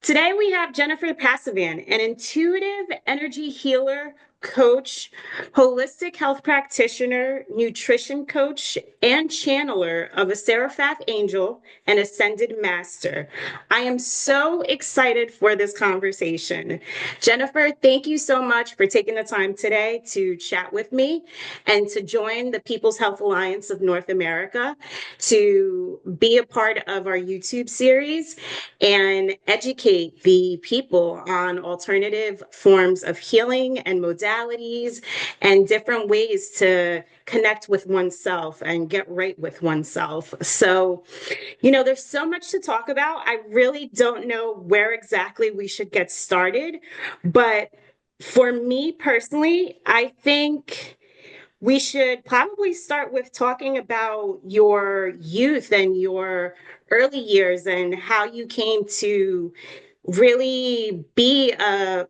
Today we have Jennifer Passavant, an intuitive energy healer, coach, holistic health practitioner, nutrition coach, and channeler of a Seraph Angel and Ascended Master. I am so excited for this conversation. Jennifer, thank you so much for taking the time today to chat with me and to join the People's Health Alliance of North America, to be a part of our YouTube series and educate the people on alternative forms of healing and modalities and different ways to connect with oneself and get right with oneself. So, there's so much to talk about. I really don't know where exactly we should get started, but for me personally, I think we should probably start with talking about your youth and your early years and how you came to really be a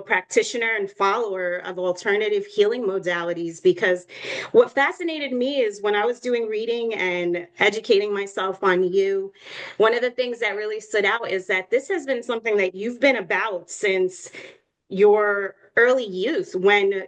practitioner and follower of alternative healing modalities. Because what fascinated me is when I was doing reading and educating myself on you, one of the things that really stood out is that this has been something that you've been about since your early youth, when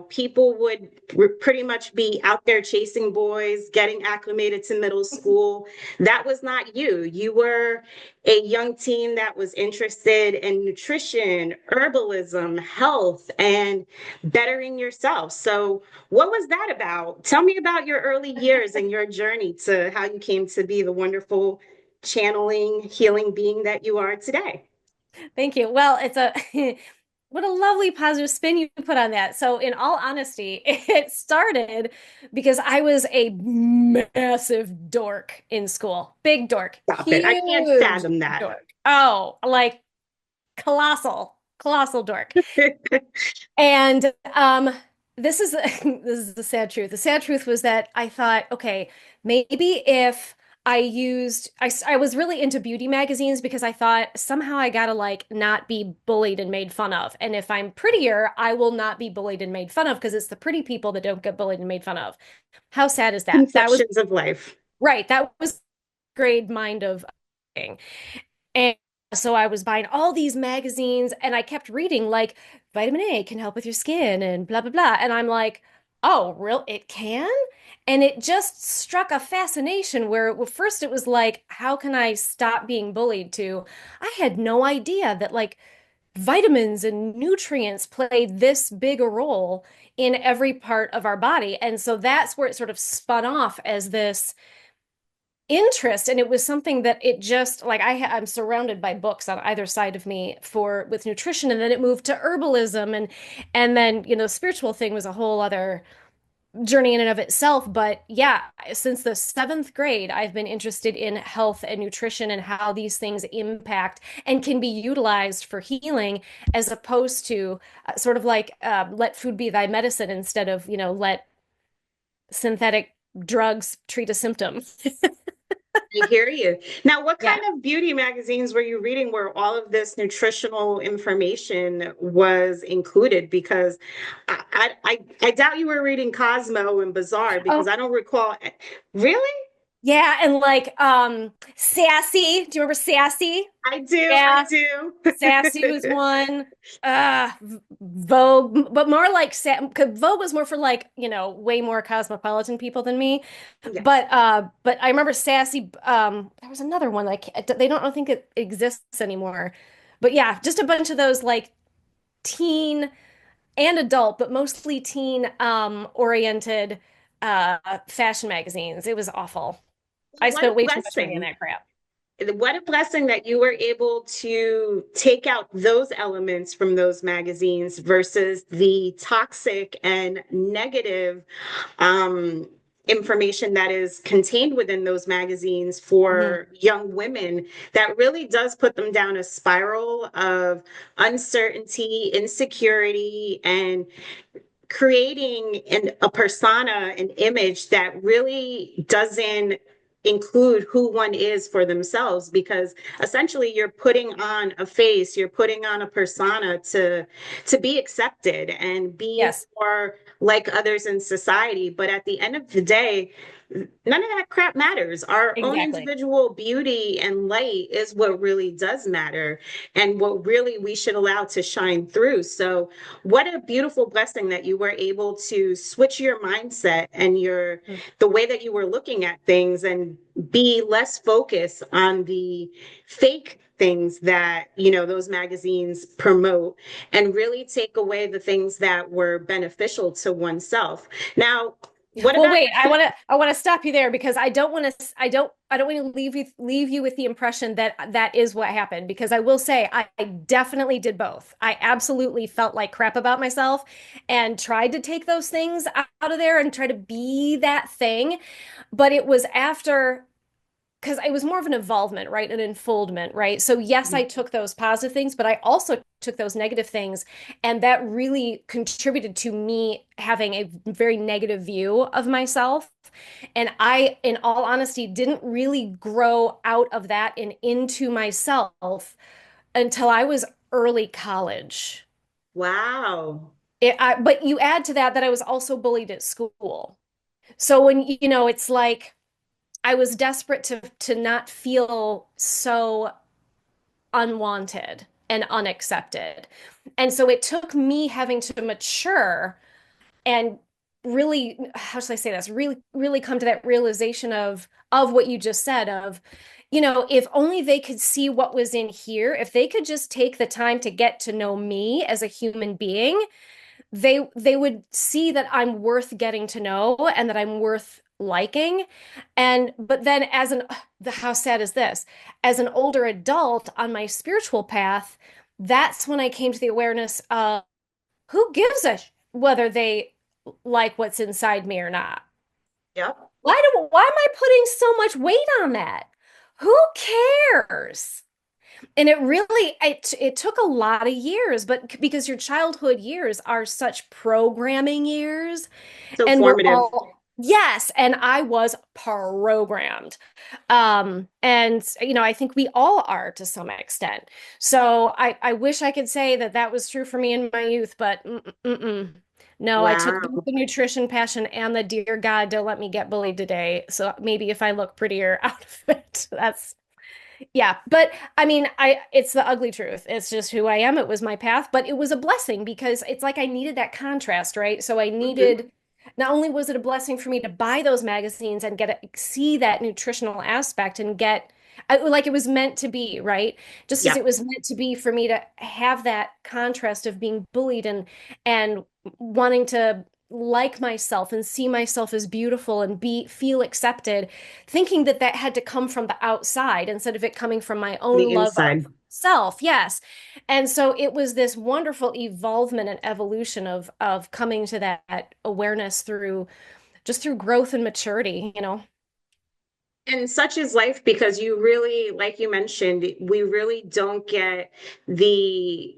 people would pretty much be out there chasing boys, getting acclimated to middle school. That was not you. You were a young teen that was interested in nutrition, herbalism, health, and bettering yourself. So what was that about? Tell me about your early years and your journey to how you came to be the wonderful channeling, healing being that you are today. Thank you. Well, it's a what a lovely positive spin you put on that. So, in all honesty, it started because I was a massive dork in school. Big dork. Stop it. I can't Huge fathom that. dork. Oh, like colossal dork. And this is this is the sad truth. The sad truth was that I thought, okay, maybe if I was really into beauty magazines because I thought somehow I gotta like not be bullied and made fun of. And if I'm prettier, I will not be bullied and made fun of because it's the pretty people that don't get bullied and made fun of. How sad is that? That was Conceptions of life. right. That was grade mind of thing. And so I was buying all these magazines and I kept reading like vitamin A can help with your skin and blah blah blah. And I'm like, oh, real it can? And it just struck a fascination where well, first it was like, how can I stop being bullied to I had no idea that like vitamins and nutrients play this big a role in every part of our body. And so that's where it sort of spun off as this interest, and it was something that it just like I'm surrounded by books on either side of me for with nutrition, and then it moved to herbalism, and then spiritual thing was a whole other journey in and of itself. But yeah, since the seventh grade I've been interested in health and nutrition and how these things impact and can be utilized for healing, as opposed to sort of like let food be thy medicine instead of let synthetic drugs treat a symptom. I hear you. Now, what kind Yeah. of beauty magazines were you reading where all of this nutritional information was included? Because I doubt you were reading Cosmo and Bazaar because Oh, I don't recall. Really? yeah, and like Sassy. Do you remember Sassy? I do. I Yeah, do. Sassy was one. Vogue, but more like Vogue was more for like, way more cosmopolitan people than me. Yes. But I remember Sassy, there was another one like they don't I don't think it exists anymore. But yeah, just a bunch of those like teen and adult, but mostly teen oriented fashion magazines. It was awful. I What a spent way too much money on blessing. that crap. What a blessing that you were able to take out those elements from those magazines versus the toxic and negative um, information that is contained within those magazines Mhm. for young women that really does put them down a spiral of uncertainty, insecurity, and creating a persona, an image that really doesn't include who one is for themselves, because essentially you're putting on a face, you're putting on a persona to be accepted and be Yes. more like others in society. But at the end of the day, none of that crap matters. Our own Exactly. individual beauty and light is what really does matter and what really we should allow to shine through. So, what a beautiful blessing that you were able to switch your mindset and the way that you were looking at things and be less focused on the fake things that, those magazines promote and really take away the things that were beneficial to oneself. Now, what Well, about wait, I want to stop you there because I don't want to leave you with the impression that that is what happened because I will say I definitely did both. I absolutely felt like crap about myself and tried to take those things out of there and try to be that thing, but it was after because it was more of an involvement, right? An unfoldment, right? So yes, I took those positive things, but I also took those negative things, and that really contributed to me having a very negative view of myself. And I, in all honesty, didn't really grow out of that and into myself until I was early college. wow. But you add to that that I was also bullied at school. So when, it's like I was desperate to not feel so unwanted and unaccepted. And so it took me having to mature and really, how should I say this? Really, really come to that realization of what you just said of, if only they could see what was in here, if they could just take the time to get to know me as a human being, they would see that I'm worth getting to know and that I'm worth liking. And but then how sad is this? As an older adult on my spiritual path, that's when I came to the awareness of who gives whether they like what's inside me or not. Yep. Why am I putting so much weight on that? Who cares? And it took a lot of years, but because your childhood years are such programming years, So and we're formative. all yes, and I was programmed. And I think we all are to some extent. So I wish I could say that that was true for me in my youth, but no, I took both Wow. the nutrition passion and the dear God, don't let me get bullied today. So maybe if I look prettier out of it, that's yeah, but I mean, it's the ugly truth. It's just who I am. It was my path, but it was a blessing because it's like I needed that contrast, right? So I Hmm. needed not only was it a blessing for me to buy those magazines and see that nutritional aspect and like it was meant to be, right? Just as Yeah. it was meant to be for me to have that contrast of being bullied and wanting to like myself and see myself as beautiful and feel accepted, thinking that that had to come from the outside instead of it coming from my own The love of inside. self. Yes. And so it was this wonderful evolvement and evolution of coming to that awareness through growth and maturity. And such is life because you really, like you mentioned, we really don't get the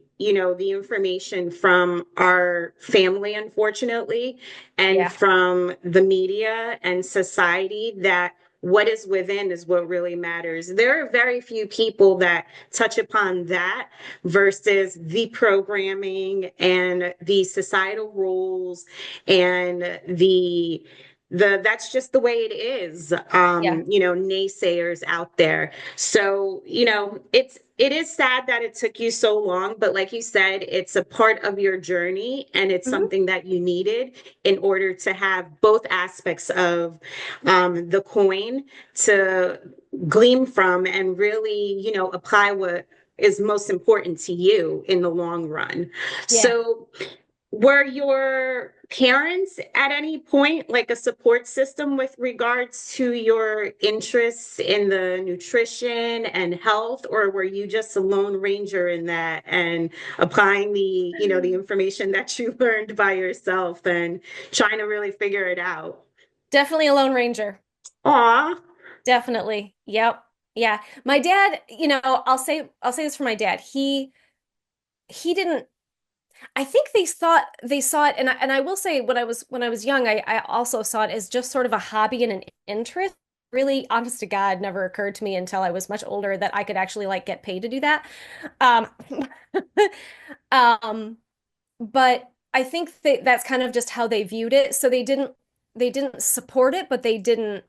information from our family, unfortunately, and Yeah. from the media and society that what is within is what really matters. There are very few people that touch upon that versus the programming and the societal rules and the that's just the way it is. Yeah. Naysayers out there. So it is sad that it took you so long, but like you said, it's a part of your journey and it's Mhm. something that you needed in order to have both aspects of the coin to glean from and really apply what is most important to you in the long run. Yeah. So were your parents at any point like a support system with regards to your interests in the nutrition and health, or were you just a lone ranger in that and applying the information that you learned by yourself and trying to really figure it out? Definitely a Lone Ranger. Aw. Definitely. Yep. Yeah. My dad, I'll say this for my dad. He didn't I think they saw it, and I will say when I was young, I also saw it as just sort of a hobby and an interest. Really, honest to God, never occurred to me until I was much older that I could actually like get paid to do that. Um, um, but I think that's kind of just how they viewed it. So they didn't. they didn't support it, but they didn't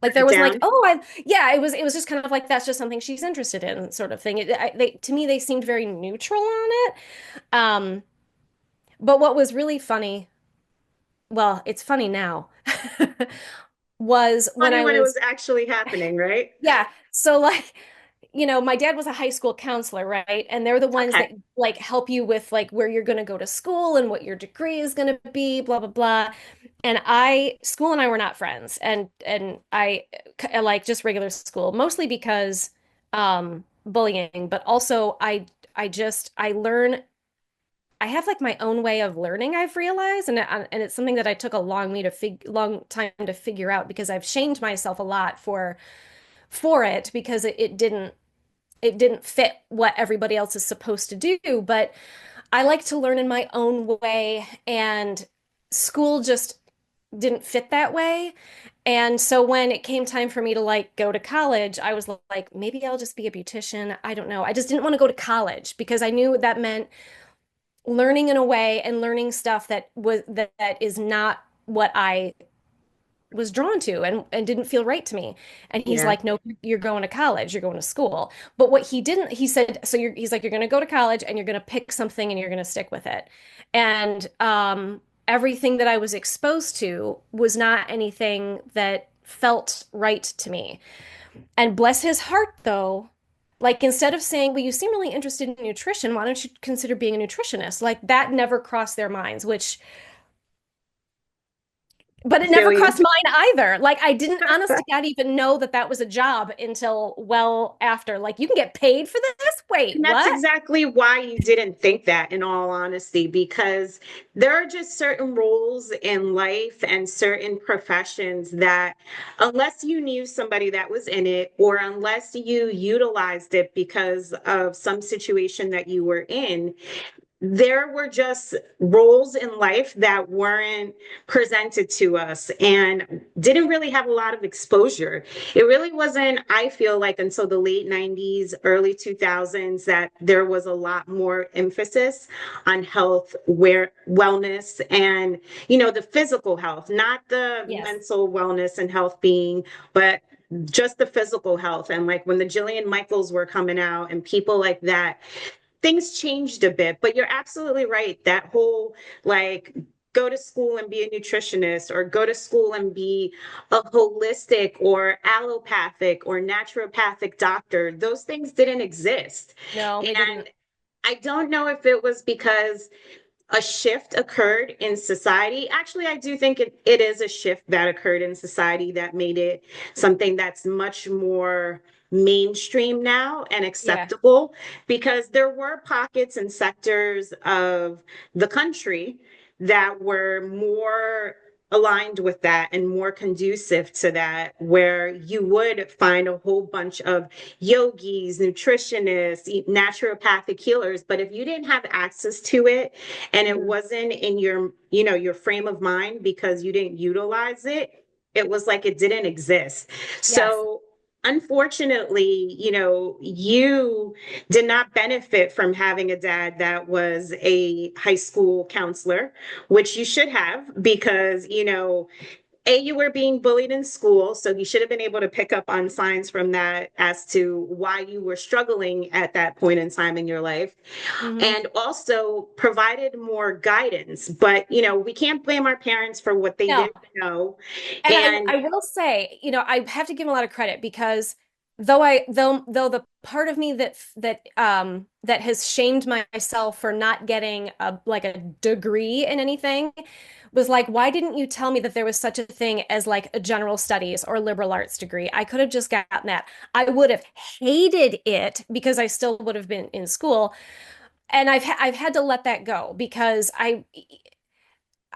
like Put there it wasn't like, down. oh, I yeah, it was just kind of like that's just something she's interested in, sort of thing. They to me they seemed very neutral on it. Um, but what was really funny, well, it's funny now, was when Funny I when it was was actually happening, right? yeah. So like, my dad was a high school counselor, right? And they're the ones Okay. that like help you with like where you're going to go to school and what your degree is going to be, blah blah blah. And school and I were not friends, and I like just regular school, mostly because bullying, but also I learn. I have like my own way of learning, I've realized, and it's something that I took a long time to figure out because I've shamed myself a lot for it because it didn't fit what everybody else is supposed to do. But I like to learn in my own way, and school just didn't fit that way. And so when it came time for me to like go to college, I was like, maybe I'll just be a beautician. I don't know. I just didn't want to go to college because I knew that meant learning in a way and learning stuff that is not what I was drawn to and didn't feel right to me. And he's Yeah. like, no, you're going to college, you're going to school. But what he didn't, he said, so he's like, you're going to go to college and you're going to pick something and you're going to stick with it. And everything that I was exposed to was not anything that felt right to me. And bless his heart, though, like instead of saying, well, you seem really interested in nutrition, why don't you consider being a nutritionist? Like that never crossed their minds, which but I it feel never you. crossed mine either. Like I didn't, honest to God, even know that that was a job until well after. Like you can get paid for this? Wait, And that's what? exactly why you didn't think that, in all honesty, because there are just certain roles in life and certain professions that, unless you knew somebody that was in it, or unless you utilized it because of some situation that you were in, there were just roles in life that weren't presented to us and didn't really have a lot of exposure. It really wasn't, I feel like, until the late 90s, early 2000s that there was a lot more emphasis on health, wellness, and, the physical health, not the Yes. mental wellness and health being, but just the physical health. And like when the Jillian Michaels were coming out and people like that, things changed a bit, but you're absolutely right. That whole like go to school and be a nutritionist or go to school and be a holistic or allopathic or naturopathic doctor, those things didn't exist. No, they And didn't. I don't know if it was because a shift occurred in society. Actually, I do think it is a shift that occurred in society that made it something that's much more mainstream now and Yeah. acceptable, because there were pockets and sectors of the country that were more aligned with that and more conducive to that, where you would find a whole bunch of yogis, nutritionists, naturopathic healers. But if you didn't have access to it and it Mhm. wasn't in your frame of mind because you didn't utilize it, it was like it didn't exist. Yes. So unfortunately, you did not benefit from having a dad that was a high school counselor, which you should have, because you were being bullied in school, so you should have been able to pick up on signs from that as to why you were struggling at that point in time in your life, Hmm. and also provided more guidance. But we can't blame our parents for what they No. didn't know. And And I will say, I have to give him a lot of credit because though the part of me that has shamed myself for not getting a degree in anything was like, why didn't you tell me that there was such a thing as like a general studies or liberal arts degree? I could have just gotten that. I would have hated it because I still would have been in school. And I've had to let that go because I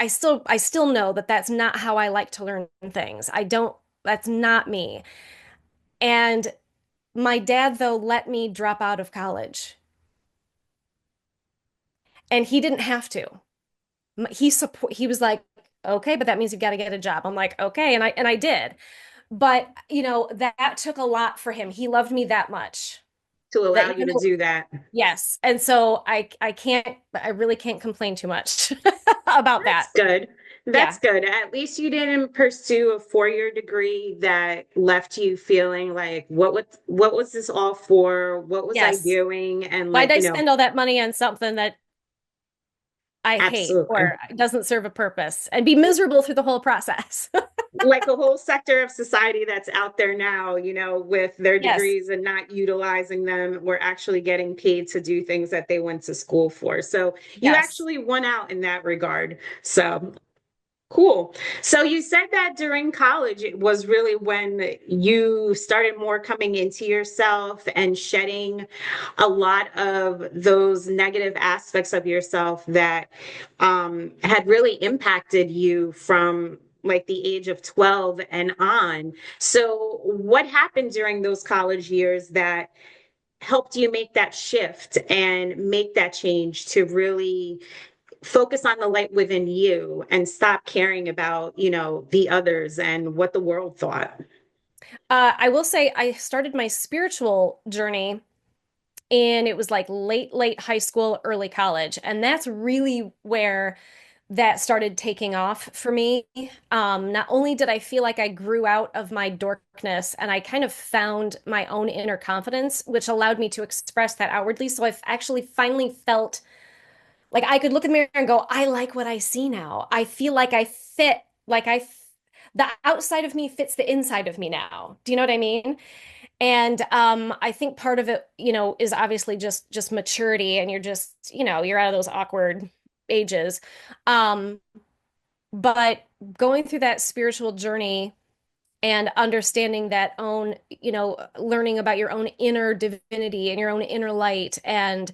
still know that that's not how I like to learn things. I don't That's not me. And my dad though let me drop out of college. And he didn't have to. He was like, "Okay, but that means you've got to get a job." I'm like, "Okay." And I did. But, that took a lot for him. He loved me that much to that allow you even to though do that. yes. And so I really can't complain too much about That's that. good. That's Yeah. good. At least you didn't pursue a 4-year degree that left you feeling like, what was this all for? What was I Yes. doing? And Why'd like, I spend all that money on something that I hate absolutely. or doesn't serve a purpose and be miserable through the whole process? Like a whole sector of society that's out there now, with their Yes. degrees and not utilizing them, we're actually getting paid to do things that they went to school for. So you Yes. actually won out in that regard. So cool. So you said that during college, it was really when you started more coming into yourself and shedding a lot of those negative aspects of yourself that had really impacted you from like the age of 12 and on. So what happened during those college years that helped you make that shift and make that change to really focus on the light within you and stop caring about, the others and what the world thought? I will say I started my spiritual journey and it was like late high school, early college. And that's really where that started taking off for me. Not only did I feel like I grew out of my dorkness and I kind of found my own inner confidence, which allowed me to express that outwardly. So I've actually finally felt like I could look in the mirror and go, I like what I see now. I feel like I fit, the outside of me fits the inside of me now. Do you know what I mean? And I think part of it, is obviously just maturity, and you're out of those awkward ages. Um, but going through that spiritual journey and understanding that own, learning about your own inner divinity and your own inner light and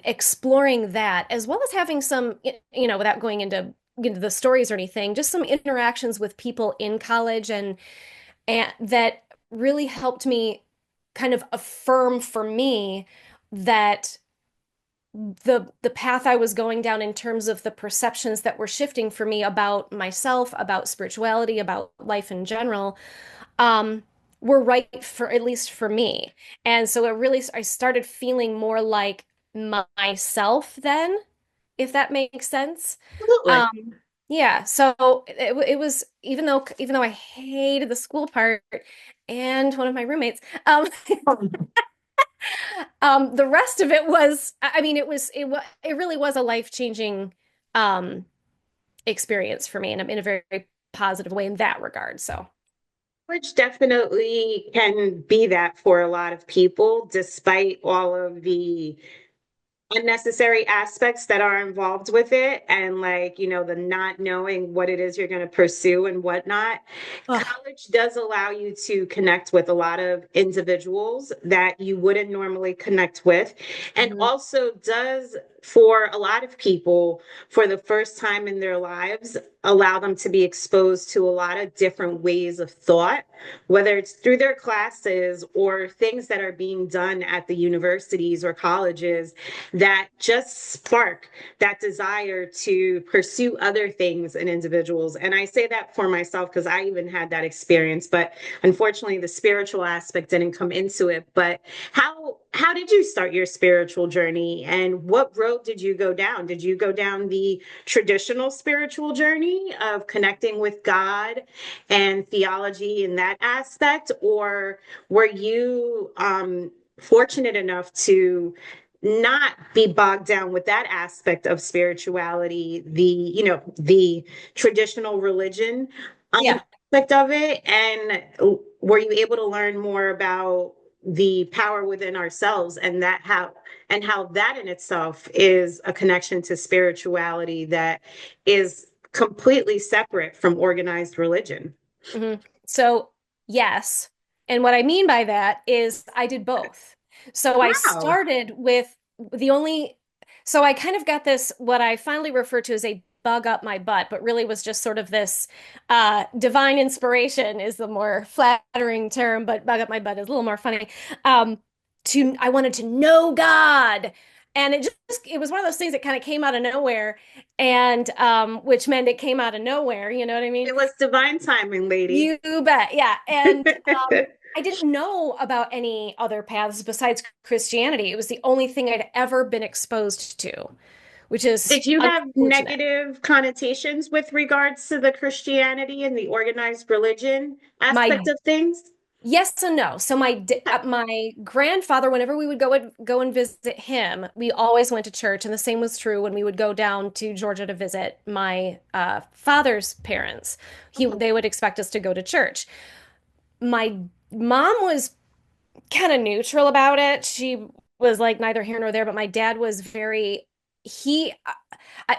exploring that, as well as having some, without going into the stories or anything, just some interactions with people in college and that really helped me kind of affirm for me that the path I was going down in terms of the perceptions that were shifting for me about myself, about spirituality, about life in general, um, were right for at least for me. And so I started feeling more like myself then, if that makes sense. Absolutely. Um, yeah, so it was even though I hated the school part and one of my roommates, the rest of it was, I mean, it really was a life-changing um experience for me in a very positive way in that regard. So, Which definitely can be that for a lot of people, despite all of the unnecessary aspects that are involved with it, and like, the not knowing what it is you're going to pursue and whatnot. oh, College does allow you to connect with a lot of individuals that you wouldn't normally connect with, and mhm. also does, for a lot of people, for the first time in their lives, allow them to be exposed to a lot of different ways of thought, whether it's through their classes or things that are being done at the universities or colleges that just spark that desire to pursue other things in individuals. And I say that for myself because I even had that experience, but unfortunately the spiritual aspect didn't come into it. But how did you start your spiritual journey, and what road did you go down? Did you go down the traditional spiritual journey of connecting with God and theology in that aspect, or were you fortunate enough to not be bogged down with that aspect of spirituality, the traditional religion Yeah. aspect of it? And were you able to learn more about the power within ourselves, and how that in itself is a connection to spirituality that is completely separate from organized religion? Mhm. So, yes. And what I mean by that is I did both. So I Wow. started with the only, so I kind of got this, what I finally refer to as a bug up my butt, but really was just sort of this divine inspiration is the more flattering term, but bug up my butt is a little more funny. Um, I wanted to know God. And it was one of those things that kind of came out of nowhere, and which meant it came out of nowhere, you know what I mean? It was divine timing, lady. You bet. Yeah. And I didn't know about any other paths besides Christianity. It was the only thing I'd ever been exposed to. which is Did you have unfortunate. negative connotations with regards to the Christianity and the organized religion aspect My of things? Yes and no. So Okay. my grandfather, whenever we would go and visit him, we always went to church, and the same was true when we would go down to Georgia to visit my father's parents. Okay. They would expect us to go to church. My mom was kind of neutral about it. She was like neither here nor there, but my dad was very he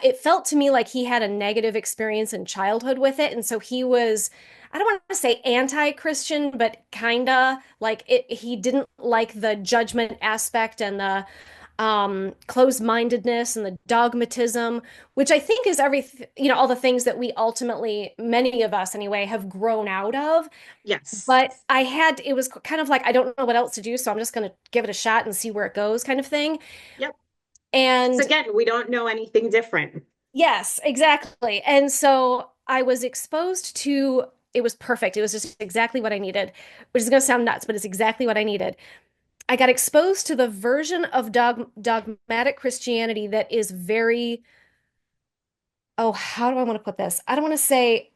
it felt to me like he had a negative experience in childhood with it, and so he was, I don't want to say anti-Christian, but kinda like it. He didn't like the judgment aspect and the closed-mindedness and the dogmatism, which I think is all the things that we ultimately, many of us anyway, have grown out of. Yes. But it was kind of like, I don't know what else to do, so I'm just going to give it a shot and see where it goes, kind of thing. Yep. So And again, we don't know anything different. yes, exactly. And so I was exposed to, it was perfect. It was just exactly what I needed, which is going to sound nuts, but it's exactly what I needed. I got exposed to the version of dogmatic Christianity that is very, oh, how do I want to put this? I don't want to say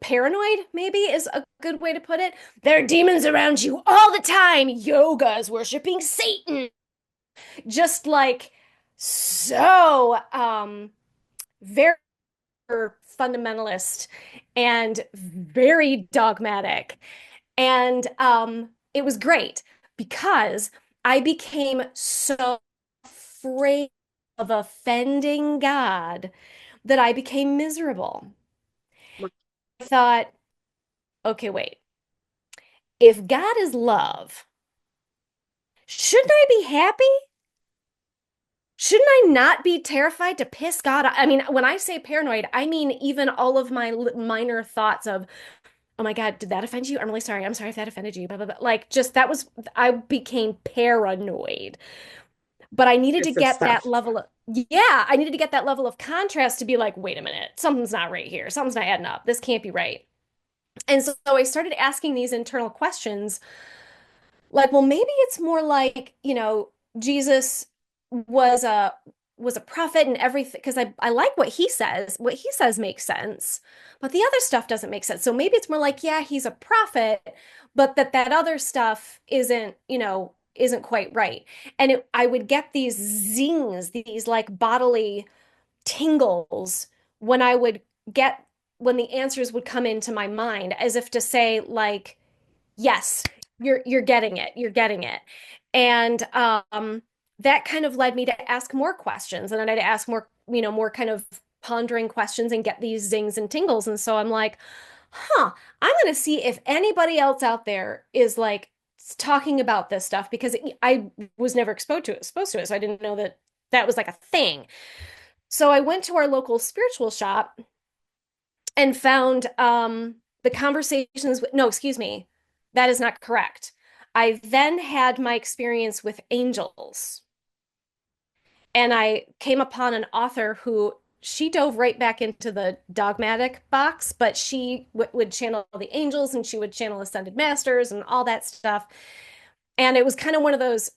paranoid, maybe is a good way to put it. There are demons around you all the time. Yoga is worshiping Satan. Just like so very fundamentalist and very dogmatic. And it was great because I became so afraid of offending God that I became miserable. I thought, okay, wait. If God is love, shouldn't I be happy? Shouldn't I not be terrified to piss God off? I mean, when I say paranoid, I mean even all of my minor thoughts of, oh my God, did that offend you? I'm really sorry. I'm sorry if that offended you. Blah, blah, blah. Like, just that was, I became paranoid. But I needed to Aggressive get that stuff. level of, yeah, I needed to get that level of contrast to be like, wait a minute, something's not right here. Something's not adding up. This can't be right. And so I started asking these internal questions like, well, maybe it's more like, Jesus was a prophet and everything, because I like what he says. What he says makes sense, but the other stuff doesn't make sense. So maybe it's more like, yeah, he's a prophet, but that other stuff isn't quite right. And I would get these zings, these like bodily tingles when I would get when the answers would come into my mind, as if to say, like, yes, you're getting it. You're getting it. And that kind of led me to ask more questions. And then I'd ask more kind of pondering questions and get these zings and tingles. And so I'm like, huh, I'm going to see if anybody else out there is like talking about this stuff because I was never exposed to it. So I didn't know that that was like a thing. So I went to our local spiritual shop and found the conversations with, no, excuse me, that is not correct. I then had my experience with angels, and I came upon an author who she dove right back into the dogmatic box, but she would channel the angels and she would channel ascended masters and all that stuff. And it was kind of one of those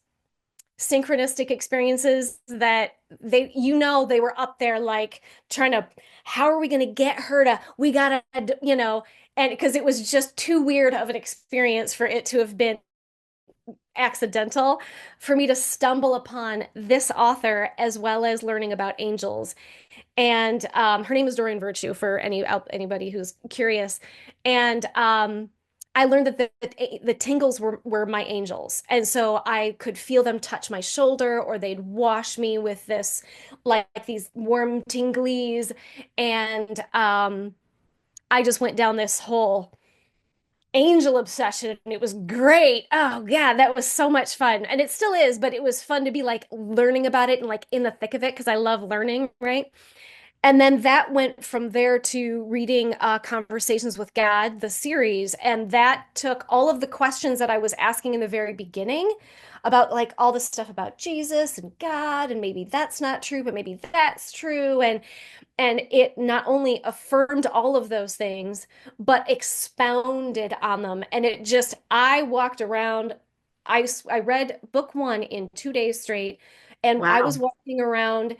synchronistic experiences that they were up there like trying to, how are we going to get her to, we gotta, and because it was just too weird of an experience for it to have been accidental, for me to stumble upon this author as well as learning about angels. And her name is Doreen Virtue for anybody who's curious. And I learned that the tingles were my angels, and so I could feel them touch my shoulder, or they'd wash me with this like these warm tinglies, and I just went down this whole angel obsession, and it was great. Oh yeah, that was so much fun, and it still is, but it was fun to be like learning about it and like in the thick of it because I love learning, right? And then that went from there to reading Conversations with God, the series. And that took all of the questions that I was asking in the very beginning about like all the stuff about Jesus and God, and maybe that's not true, but maybe that's true. And it not only affirmed all of those things, but expounded on them. And it just, I walked around, I read book one in 2 days straight, and I was Wow. walking around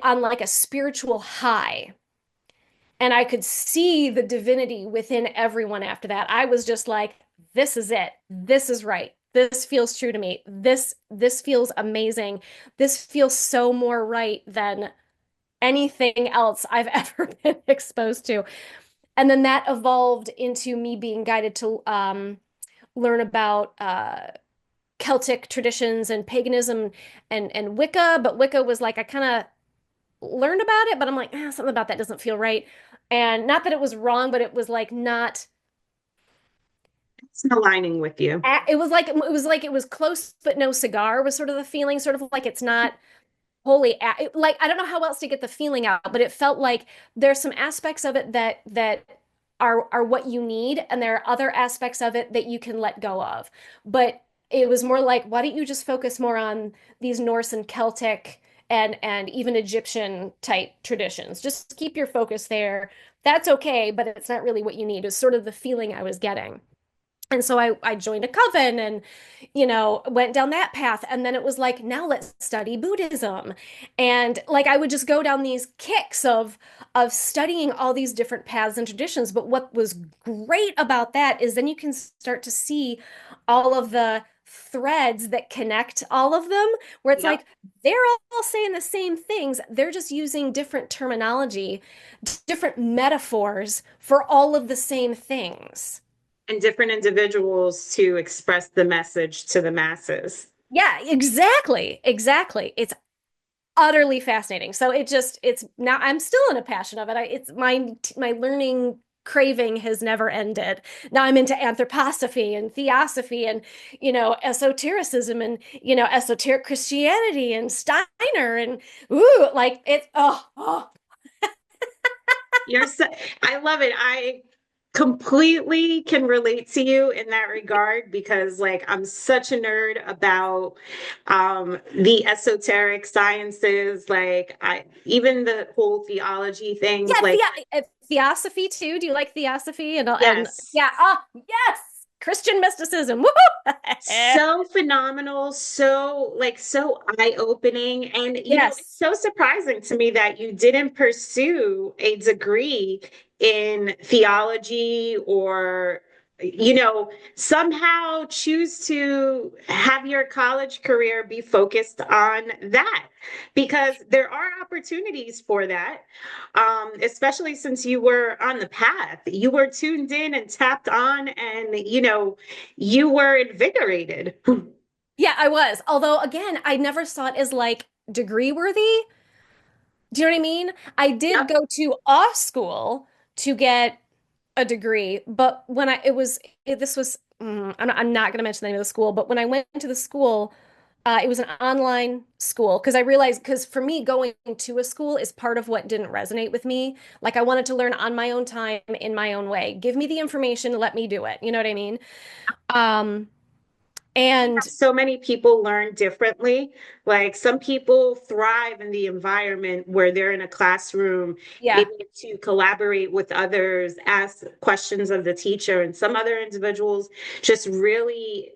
on like a spiritual high. And I could see the divinity within everyone after that. I was just like, this is it. This is right. This feels true to me. This feels amazing. This feels so more right than anything else I've ever been exposed to. And then that evolved into me being guided to learn about Celtic traditions and paganism and Wicca. But Wicca was like, I kind of learned about it, but I'm like, something about that doesn't feel right. And not that it was wrong, but it was like not. It's aligning with you. It was close but no cigar was sort of the feeling, sort of like it's not wholly like I don't know how else to get the feeling out, but it felt like there's some aspects of it that are what you need, and there are other aspects of it that you can let go of. But it was more like, why don't you just focus more on these Norse and Celtic and even Egyptian type traditions? Just keep your focus there. That's okay, but it's not really what you need, is sort of the feeling I was getting. And so I joined a coven and, went down that path. And then it was like, now let's study Buddhism. And like I would just go down these kicks of studying all these different paths and traditions. But what was great about that is then you can start to see all of the threads that connect all of them, where it's Yep. like they're all saying the same things. They're just using different terminology, different metaphors for all of the same things. And different individuals to express the message to the masses. Yeah, exactly. Exactly. It's utterly fascinating. So it's now I'm still in a passion of it. It's my learning craving has never ended. Now I'm into anthroposophy and theosophy and, esotericism and, esoteric Christianity and Steiner and ooh, like it's oh. You're so, I love it. I completely can relate to you in that regard because like I'm such a nerd about the esoteric sciences, like I even the whole theology things, Yeah, like theosophy too. Do you like theosophy and yes. yeah, yes. Christian mysticism. Woohoo! So phenomenal, so like so eye-opening. And it's Yes. so surprising to me that you didn't pursue a degree in theology or somehow choose to have your college career be focused on that because there are opportunities for that, especially since you were on the path, you were tuned in and tapped on, and you were invigorated. Yeah, I was. Although again, I never saw it as like degree worthy. Do you know what I mean? I did Yep. go to off school to get a degree, but when I it was it, this was I'm not going to mention the name of the school, but when I went to the school, it was an online school because I realized because for me going to a school is part of what didn't resonate with me. Like I wanted to learn on my own time in my own way. Give me the information, let me do it. You know what I mean? Um, and So many people learn differently. Like some people thrive in the environment where they're in a classroom, yeah, able to collaborate with others, ask questions of the teacher, and some other individuals just really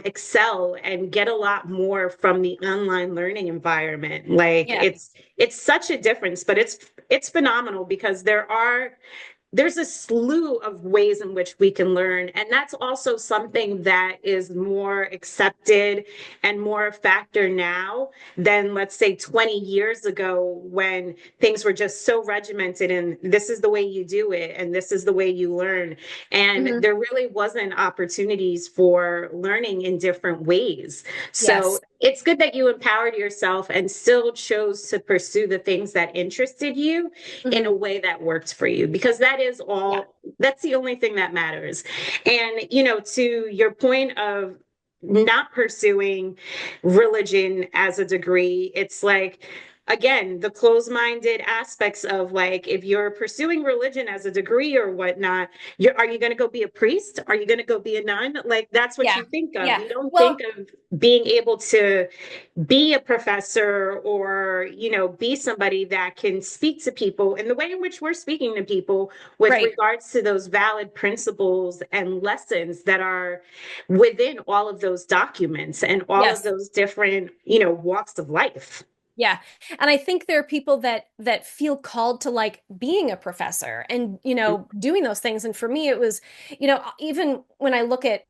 excel and get a lot more from the online learning environment. Like yeah. it's such a difference, but it's phenomenal because there's a slew of ways in which we can learn. And that's also something that is more accepted and more a factor now than, let's say, 20 years ago when things were just so regimented and this is the way you do it and this is the way you learn. And Hmm. there really wasn't opportunities for learning in different ways. So Yes. it's good that you empowered yourself and still chose to pursue the things that interested you in a Hmm. way that worked for you because Yeah. that's the only thing that matters. And to your point of not pursuing religion as a degree, it's like again the closed-minded aspects of like if you're pursuing religion as a degree or whatnot, are you going to go be a priest, are you going to go be a nun? Like that's what Yeah. you think of. Yeah. You don't think Well, of being able to be a professor or be somebody that can speak to people in the way in which we're speaking to people with right. regards to those valid principles and lessons that are within all of those documents and all of Yes. those different walks of life. Yeah. And I think there are people that feel called to like being a professor and, doing those things. And for me, it was, even when I look at,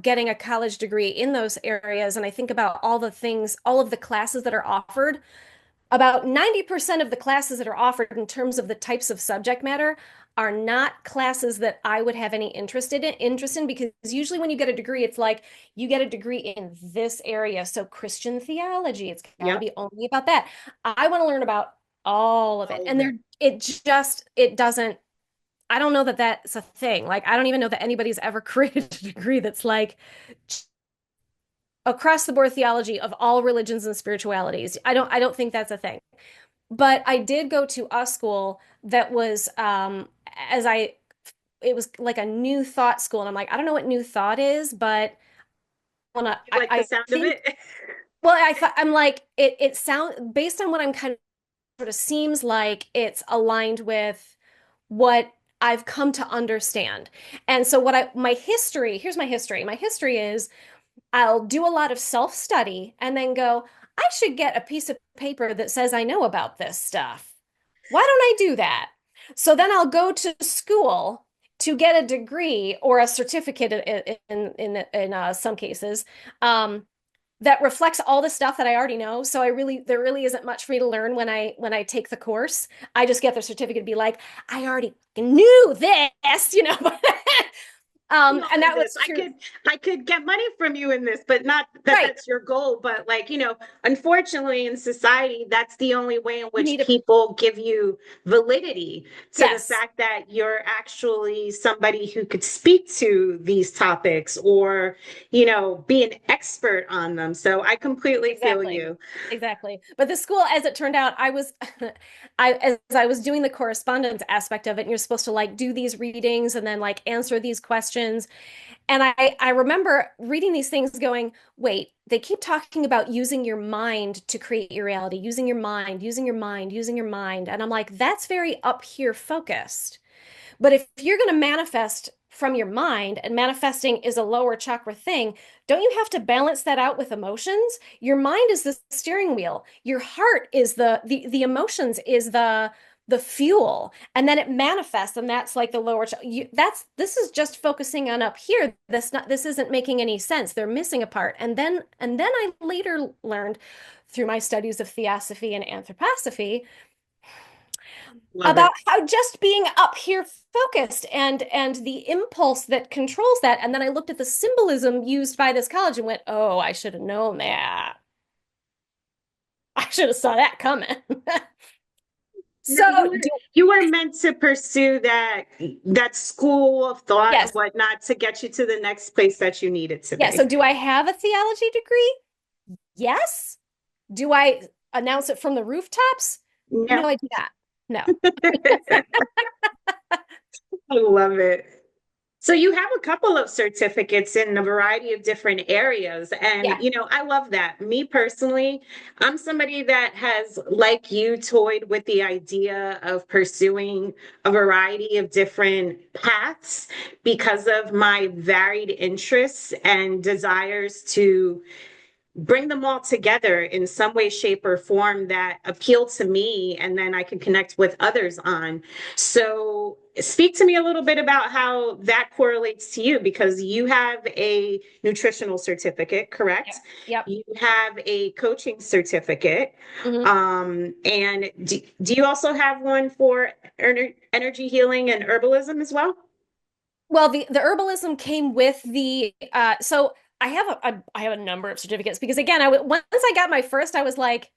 getting a college degree in those areas, and I think about all the things, all of the classes that are offered, about 90% of the classes that are offered in terms of the types of subject matter are not classes that I would have any interest in because usually when you get a degree, it's like you get a degree in this area. So Christian theology, it's got to Yep. be only about that. I want to learn about all of it. All of And it. it doesn't, I don't know that that's a thing. Like, I don't even know that anybody's ever created a degree that's like across the board theology of all religions and spiritualities. I don't think that's a thing. But I did go to a school that was as I it was like a new thought school. And I'm like, I don't know what new thought is, but You like the I sound of think, it? well, I thought, I'm like, it sound based on what I'm kind of sort of seems like it's aligned with what I've come to understand. And so my history, here's my history. My history is I'll do a lot of self-study and then go, I should get a piece of paper that says I know about this stuff. Why don't I do that? So then I'll go to school to get a degree or a certificate in some cases, um, that reflects all the stuff that I already know. So there really isn't much for me to learn when I take the course. I just get the certificate to be like, I already knew this. Know And in that was this. true. I could get money from you in this, but not that Right. that's your goal. But like, unfortunately in society, that's the only way in You which need a, people give you validity to the yes, fact that you're actually somebody who could speak to these topics or, be an expert on them. So I completely feel exactly. you. Exactly. But the school, as it turned out, I was, as I was doing the correspondence aspect of it, and you're supposed to like do these readings and then like answer these questions. And I remember reading these things going, wait, they keep talking about using your mind to create your reality, using your mind, using your mind, using your mind. And I'm like, that's very up here focused. But if you're going to manifest from your mind and manifesting is a lower chakra thing, don't you have to balance that out with emotions? Your mind is the steering wheel. Your heart is the emotions is the fuel, and then it manifests, and that's like the lower this is just focusing on up here. This isn't making any sense. They're missing a part. And then I later learned through my studies of theosophy and anthroposophy Love about it. how just being up here focused and the impulse that controls that. And then I looked at the symbolism used by this college and went, oh, I should have known that. I should have saw that coming. No, So you were do you were meant to pursue that school of thought and yes. whatnot to get you to the next place that you needed to Yeah. So be. do I have a theology degree? Yes. Do I announce it from the rooftops? No. No, I do not. No. I love it. So you have a couple of certificates in a variety of different areas. And, Yeah. I love that. Me personally, I'm somebody that has, like you, toyed with the idea of pursuing a variety of different paths because of my varied interests and desires to bring them all together in some way, shape, or form that appeal to me, and then I can connect with others on. So, speak to me a little bit about how that correlates to you because you have a nutritional certificate, Yep. correct? Yep. You have a coaching certificate. Mhm. And do you also have one for energy healing and herbalism as well? Well, the herbalism came with the so I have a number of certificates because again, once I got my first, I was like,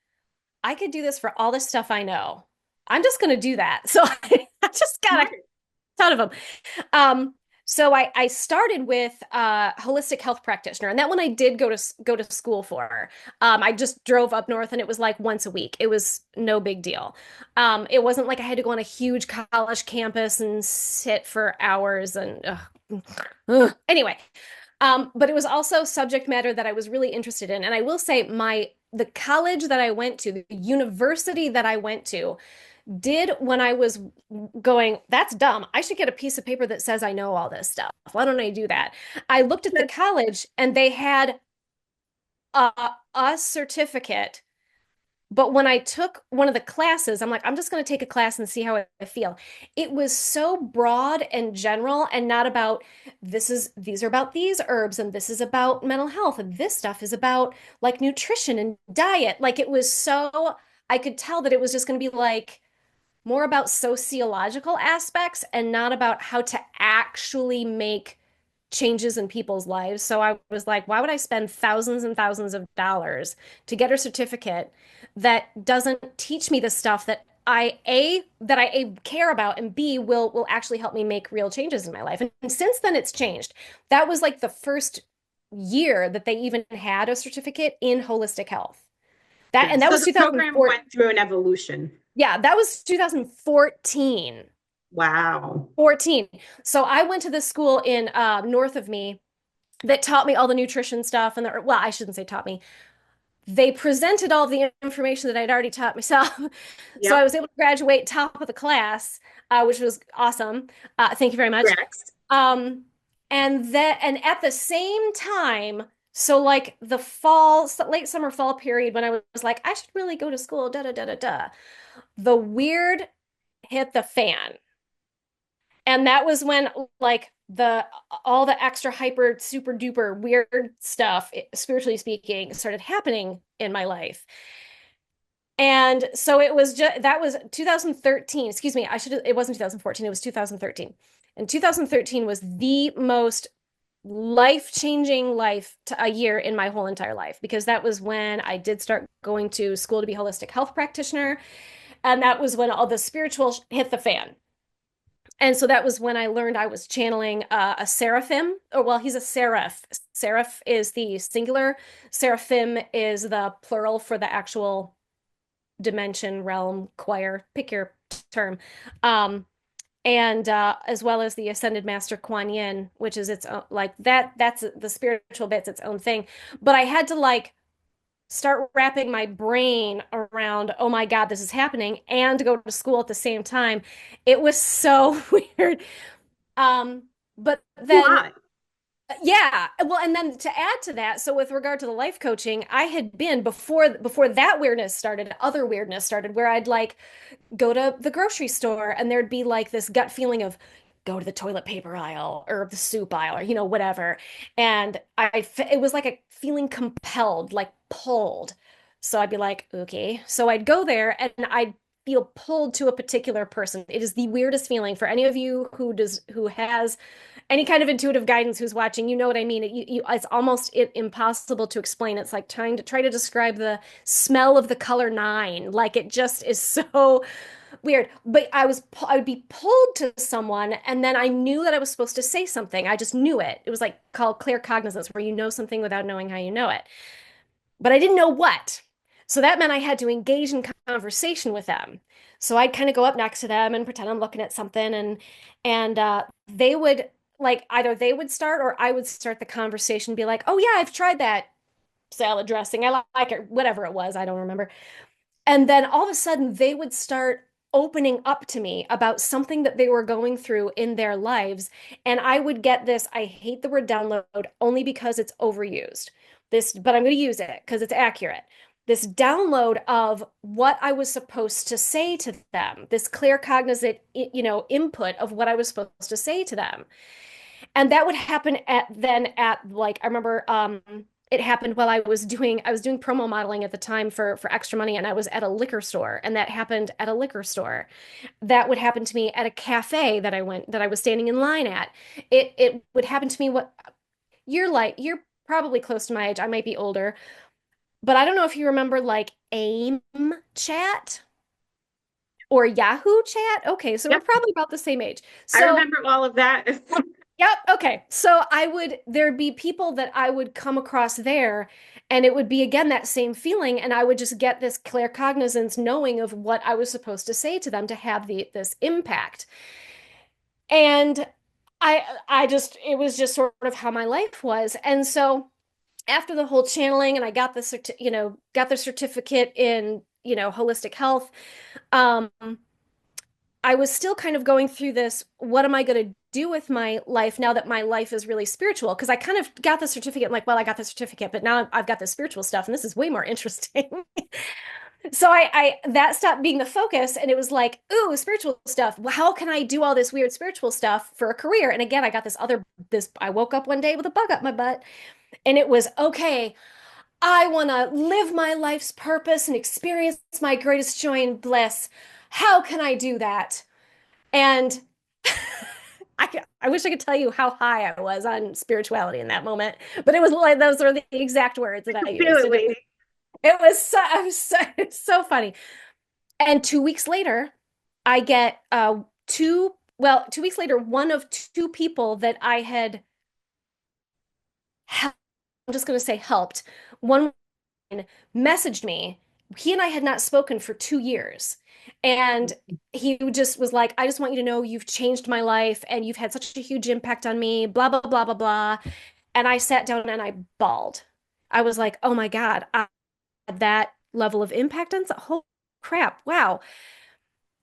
I could do this for all the stuff I know. I'm just going to do that. So I just got a Smart. ton of them. Um, so I started with holistic health practitioner, and that one I did go to school for. I just drove up north, and it was like once a week. It was no big deal. It wasn't like I had to go on a huge college campus and sit for hours and anyway. But it was also subject matter that I was really interested in, and I will say the college that I went to, the university that I went to, did when I was going, that's dumb. I should get a piece of paper that says I know all this stuff. Why don't I do that? I looked at the college and they had a certificate But when I took one of the classes, I'm like, I'm just going to take a class and see how I feel. It was so broad and general and not about these are about these herbs and this is about mental health and this stuff is about like nutrition and diet. Like it was so, I could tell that it was just going to be like more about sociological aspects and not about how to actually make changes in people's lives. So I was like, why would I spend thousands and thousands of dollars to get a certificate that doesn't teach me the stuff that I care about and B will actually help me make real changes in my life. And since then it's changed. That was like the first year that they even had a certificate in holistic health. That Yeah. and that So was the program 2004. went through an evolution. Yeah, that was 2014. Wow. 14. So I went to this school in north of me that taught me all the nutrition stuff and well, I shouldn't say taught me. They presented all of the information that I'd already taught myself. So I Yep. was able to graduate top of the class, which was awesome. Thank you very much. Correct. Um, and at the same time, so like the fall, late summer fall period when I was like, I should really go to school, da da da da da. The weird hit the fan. And that was when like the all the extra hyper super duper weird stuff, spiritually speaking, started happening in my life. And so it was just that was 2013. Excuse me, I should it wasn't 2014, it was 2013. And 2013 was the most life-changing a year in my whole entire life because that was when I did start going to school to be holistic health practitioner. And that was when all the spiritual hit the fan. And so that was when I learned I was channeling a seraphim, or well, he's a seraph. Seraph is the singular, seraphim is the plural for the actual dimension, realm, choir, pick your term. Um, and as well as the ascended master Quan Yin, which is its own, like that's the spiritual bit's its own thing. But I had to like start wrapping my brain around, oh my God, this is happening, and to go to school at the same time. It was so weird. Um, but then, Why? yeah, well, and then to add to that, so with regard to the life coaching, I had been before that weirdness started, other weirdness started where I'd like go to the grocery store and there'd be like this gut feeling of go to the toilet paper aisle or the soup aisle or whatever. And it was like a feeling compelled, like pulled. So I'd be like, okay. So I'd go there and I'd feel pulled to a particular person. It is the weirdest feeling for any of you who has any kind of intuitive guidance who's watching, you know what I mean. It's almost impossible to explain. It's like try to describe the smell of the color nine. Like it just is so weird. But I would be pulled to someone, and then I knew that I was supposed to say something. I just knew it. It was like called clear cognizance, where you know something without knowing how you know it. But I didn't know what. So that meant I had to engage in conversation with them. So I'd kind of go up next to them and pretend I'm looking at something, and they would like either they would start or I would start the conversation, be like, "Oh yeah, I've tried that salad dressing. I like it, whatever it was. I don't remember." And then all of a sudden, they would start opening up to me about something that they were going through in their lives. And I would get this, I hate the word download only because it's overused. But I'm going to use it because it's accurate. This download of what I was supposed to say to them, this clear cognizant, input of what I was supposed to say to them. And that would happen at like I remember it happened while I was doing promo modeling at the time for extra money, and I was at a liquor store, and that happened at a liquor store. That would happen to me at a cafe that I was standing in line at. It would happen to me you're probably close to my age. I might be older, but I don't know if you remember like AIM chat or Yahoo chat. Okay, so we're Yep. probably about the same age. I So remember all of that. yep. Okay. So there'd be people that I would come across there, and it would be again that same feeling. And I would just get this clear cognizance knowing of what I was supposed to say to them to have this impact. And it was just sort of how my life was. And so after the whole channeling and I got got the certificate in, holistic health, um, I was still kind of going through this, what am I going to do with my life now that my life is really spiritual? Because I kind of got the certificate, I'm like, well, I got the certificate, but now I've got the spiritual stuff, and this is way more interesting. So I that stopped being the focus, and it was like, ooh, spiritual stuff. Well, how can I do all this weird spiritual stuff for a career? And again, I got this I woke up one day with a bug up my butt, and it was okay. I want to live my life's purpose and experience my greatest joy and bliss. How can I do that? And I wish I could tell you how high I was on spirituality in that moment, but it was like those were the exact words that I Feel used, it, and lady. it was so, it's so funny. And 2 weeks later, I get 2 weeks later, one of two people that I had, I'm just going to say helped, one messaged me. He and I had not spoken for 2 years. And he just was like, I just want you to know you've changed my life and you've had such a huge impact on me, blah, blah, blah, blah, blah. And I sat down and I bawled. I was like, oh my God, I had that level of impact on, holy crap, wow.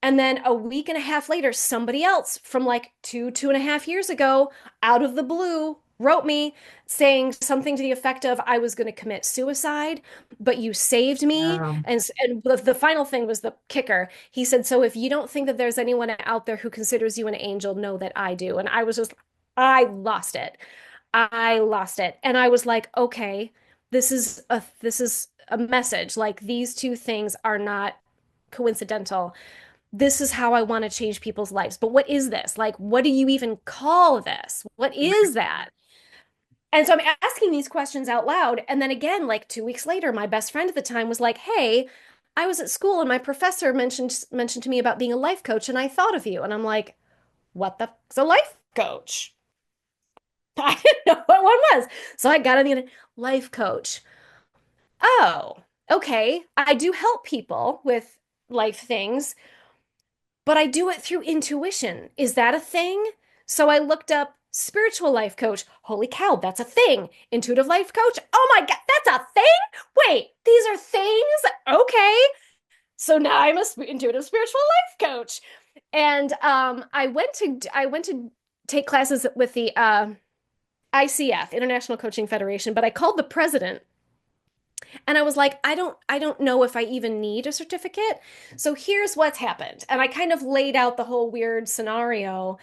And then a week and a half later, somebody else from like 2.5 years ago, out of the blue, wrote me saying something to the effect of, I was going to commit suicide, but you saved me. Wow. And the final thing was the kicker. He said, so if you don't think that there's anyone out there who considers you an angel, know that I do. And I was just, I lost it. I lost it. And I was like, okay, this is a message. Like these two things are not coincidental. This is how I want to change people's lives. But what is this? Like, what do you even call this? What is that? And so I'm asking these questions out loud. And then again, like 2 weeks later, my best friend at the time was like, hey, I was at school and my professor mentioned to me about being a life coach and I thought of you. And I'm like, what the fuck's a life coach? I didn't know what one was. So I got on the internet, life coach. Oh, okay. I do help people with life things, but I do it through intuition. Is that a thing? So I looked up spiritual life coach. Holy cow, that's a thing. Intuitive life coach. Oh my God, that's a thing? Wait, these are things? Okay. So now I'm a intuitive spiritual life coach. And I went to take classes with the ICF, International Coaching Federation, but I called the president and I was like, I don't know if I even need a certificate. So here's what's happened. And I kind of laid out the whole weird scenario.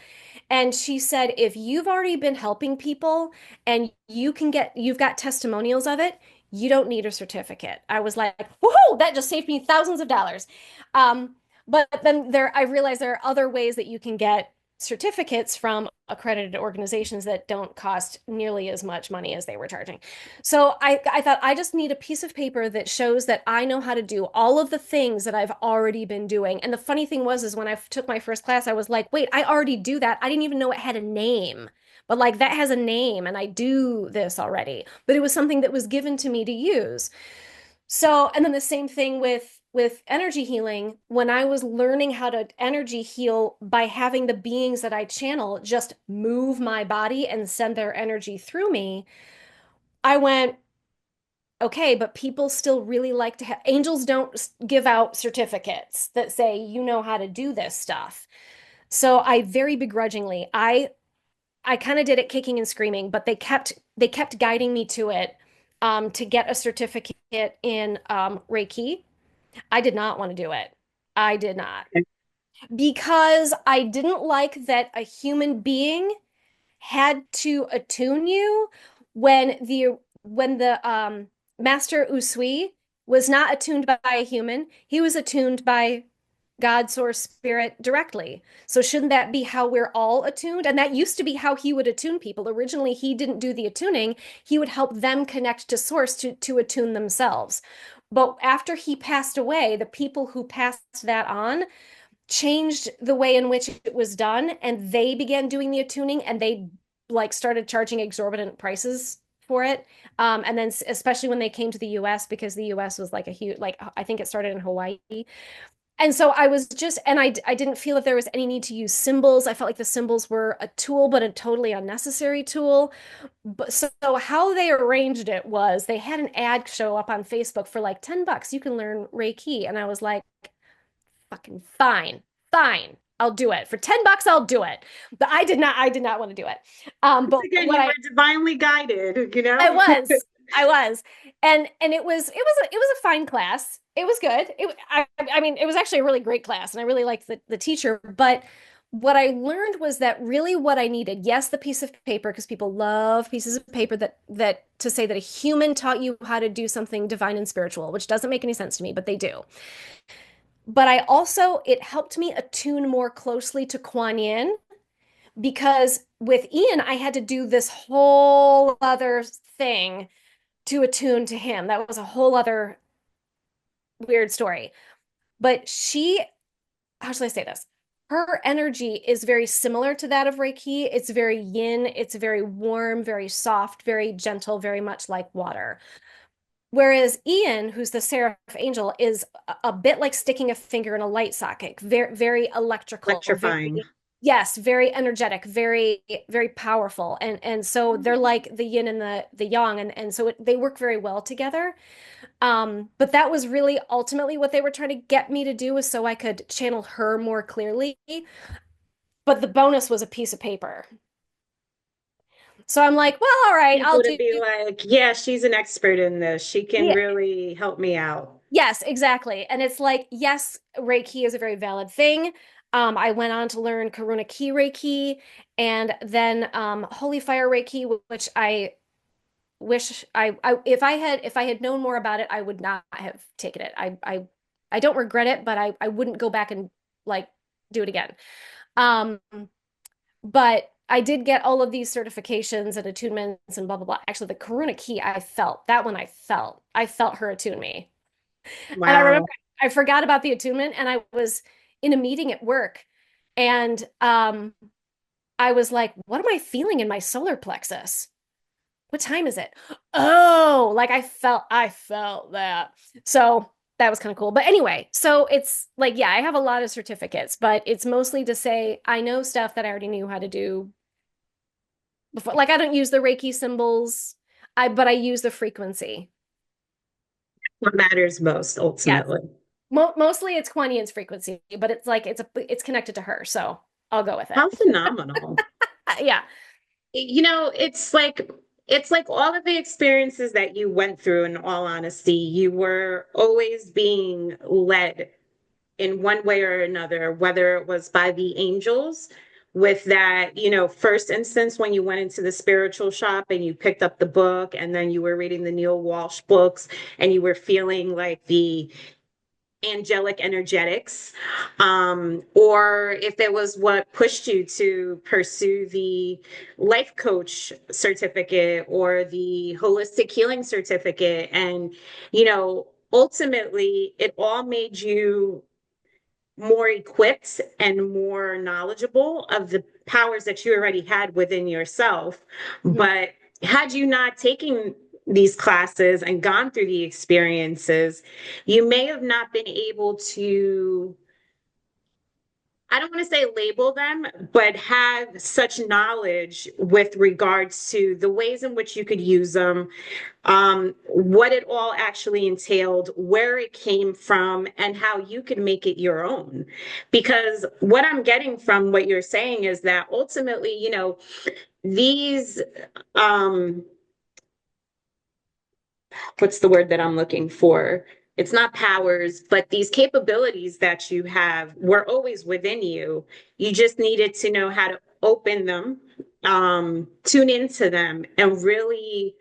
And she said, if you've already been helping people and you've got testimonials of it, you don't need a certificate. I was like, woohoo, that just saved me thousands of dollars. But then I realized there are other ways that you can get certificates from accredited organizations that don't cost nearly as much money as they were charging. So I thought I just need a piece of paper that shows that I know how to do all of the things that I've already been doing. And the funny thing is when I took my first class, I was like, wait, I already do that. I didn't even know it had a name. But like that has a name and I do this already. But it was something that was given to me to use. So, and then the same thing with energy healing, when I was learning how to energy heal by having the beings that I channel just move my body and send their energy through me, I went, okay, but people still really like to have angels don't give out certificates that say you know how to do this stuff. So I very begrudgingly, I kind of did it kicking and screaming, but they kept guiding me to it to get a certificate in Reiki. I did not want to do it. I did not because I didn't like that a human being had to attune you when the Master Usui was not attuned by a human. He was attuned by God, source, spirit directly. So shouldn't that be how we're all attuned? And that used to be how he would attune people. Originally, he didn't do the attuning. He would help them connect to source to attune themselves. But after he passed away, the people who passed that on changed the way in which it was done, and they began doing the attuning, and they like started charging exorbitant prices for it. And then especially when they came to the US, because the US was like a huge, like I think it started in Hawaii. And so I was just, and I didn't feel that there was any need to use symbols. I felt like the symbols were a tool, but a totally unnecessary tool. But so how they arranged it was they had an ad show up on Facebook for like $10. You can learn Reiki. And I was like, fucking fine, fine. I'll do it. For $10, I'll do it. But I did not want to do it. But Again, what you were divinely guided, you I know? was. I was. And it was a fine class. It was good. I mean, it was actually a really great class and I really liked the teacher, but what I learned was that really what I needed, yes, the piece of paper, because people love pieces of paper that to say that a human taught you how to do something divine and spiritual, which doesn't make any sense to me, but they do. But I also, it helped me attune more closely to Quan Yin because with Ian, I had to do this whole other thing to attune to him. That was a whole other weird story. But she, how should I say this? Her energy is very similar to that of Reiki. It's very yin, it's very warm, very soft, very gentle, very much like water. Whereas Ian, who's the Seraph Angel, is a bit like sticking a finger in a light socket, very, very electrical, Electrifying. very, yes, very energetic, very, very powerful. And so they're like the yin and the yang, and so they work very well together. But that was really ultimately what they were trying to get me to do was so I could channel her more clearly. But the bonus was a piece of paper. So I'm like, well, all right, I'll People to do. be like, yeah, she's an expert in this. She can Yeah, really help me out. yes, exactly. And it's like, yes, Reiki is a very valid thing. I went on to learn Karuna Ki Reiki and then Holy Fire Reiki, which I wish if I had known more about it, I would not have taken it. I don't regret it, but I wouldn't go back and like do it again. Um, but I did get all of these certifications and attunements and blah blah blah. Actually, the Karuna Ki, I felt that one. I felt her attune me, and I remember Wow. I forgot about the attunement, and I was in a meeting at work, and I was like, "What am I feeling in my solar plexus? What time is it? Oh, like I felt that." So that was kind of cool. But anyway, so it's like, yeah, I have a lot of certificates, but it's mostly to say I know stuff that I already knew how to do before. Like I don't use the Reiki symbols, but I use the frequency. What matters most Yes. ultimately. Mostly it's Kuan Yin's frequency, but it's like it's connected to her, so I'll go with it. How phenomenal. Yeah. It's like all of the experiences that you went through, in all honesty, you were always being led in one way or another, whether it was by the angels with that, first instance when you went into the spiritual shop and you picked up the book and then you were reading the Neil Walsh books and you were feeling like the angelic energetics, or if it was what pushed you to pursue the life coach certificate or the holistic healing certificate. And, ultimately, it all made you more equipped and more knowledgeable of the powers that you already had within yourself. Mhm. But had you not taken these classes and gone through the experiences, you may have not been able to, I don't want to say label them, but have such knowledge with regards to the ways in which you could use them, what it all actually entailed, where it came from, and how you could make it your own. Because what I'm getting from what you're saying is that ultimately, these, um, what's the word that I'm looking for? It's not powers, but these capabilities that you have were always within you. You just needed to know how to open them, tune into them, and really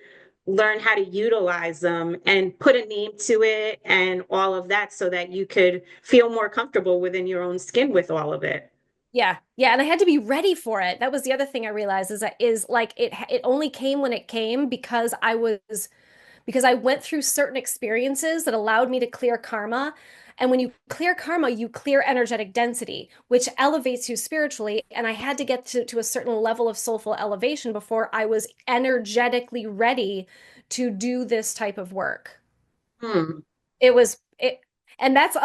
learn how to utilize them and put a name to it and all of that so that you could feel more comfortable within your own skin with all of it. Yeah. Yeah, and I had to be ready for it. That was the other thing I realized is like it only came when it came because I went through certain experiences that allowed me to clear karma. And when you clear karma, you clear energetic density, which elevates you spiritually. And I had to get to a certain level of soulful elevation before I was energetically ready to do this type of work. Hmm. It was it, and that's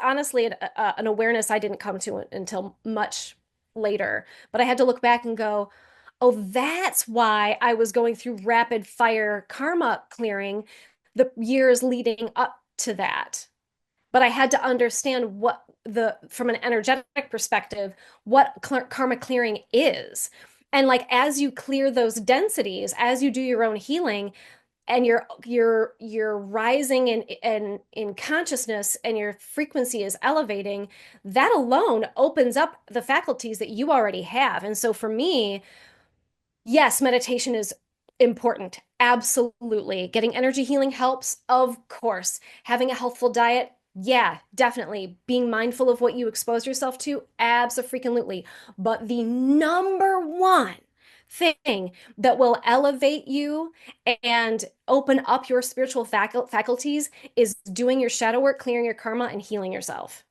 honestly an awareness I didn't come to until much later. But I had to look back and go, oh, that's why I was going through rapid fire karma clearing the years leading up to that. But I had to understand what from an energetic perspective, what karma clearing is. And like as you clear those densities, as you do your own healing, and you're rising in consciousness and your frequency is elevating, that alone opens up the faculties that you already have. And so for me, yes, meditation is important. Absolutely. Getting energy healing helps, of course. Having a healthful diet, yeah, definitely. Being mindful of what you expose yourself to, absolutely. But the number one thing that will elevate you and open up your spiritual faculties is doing your shadow work, clearing your karma, and healing yourself.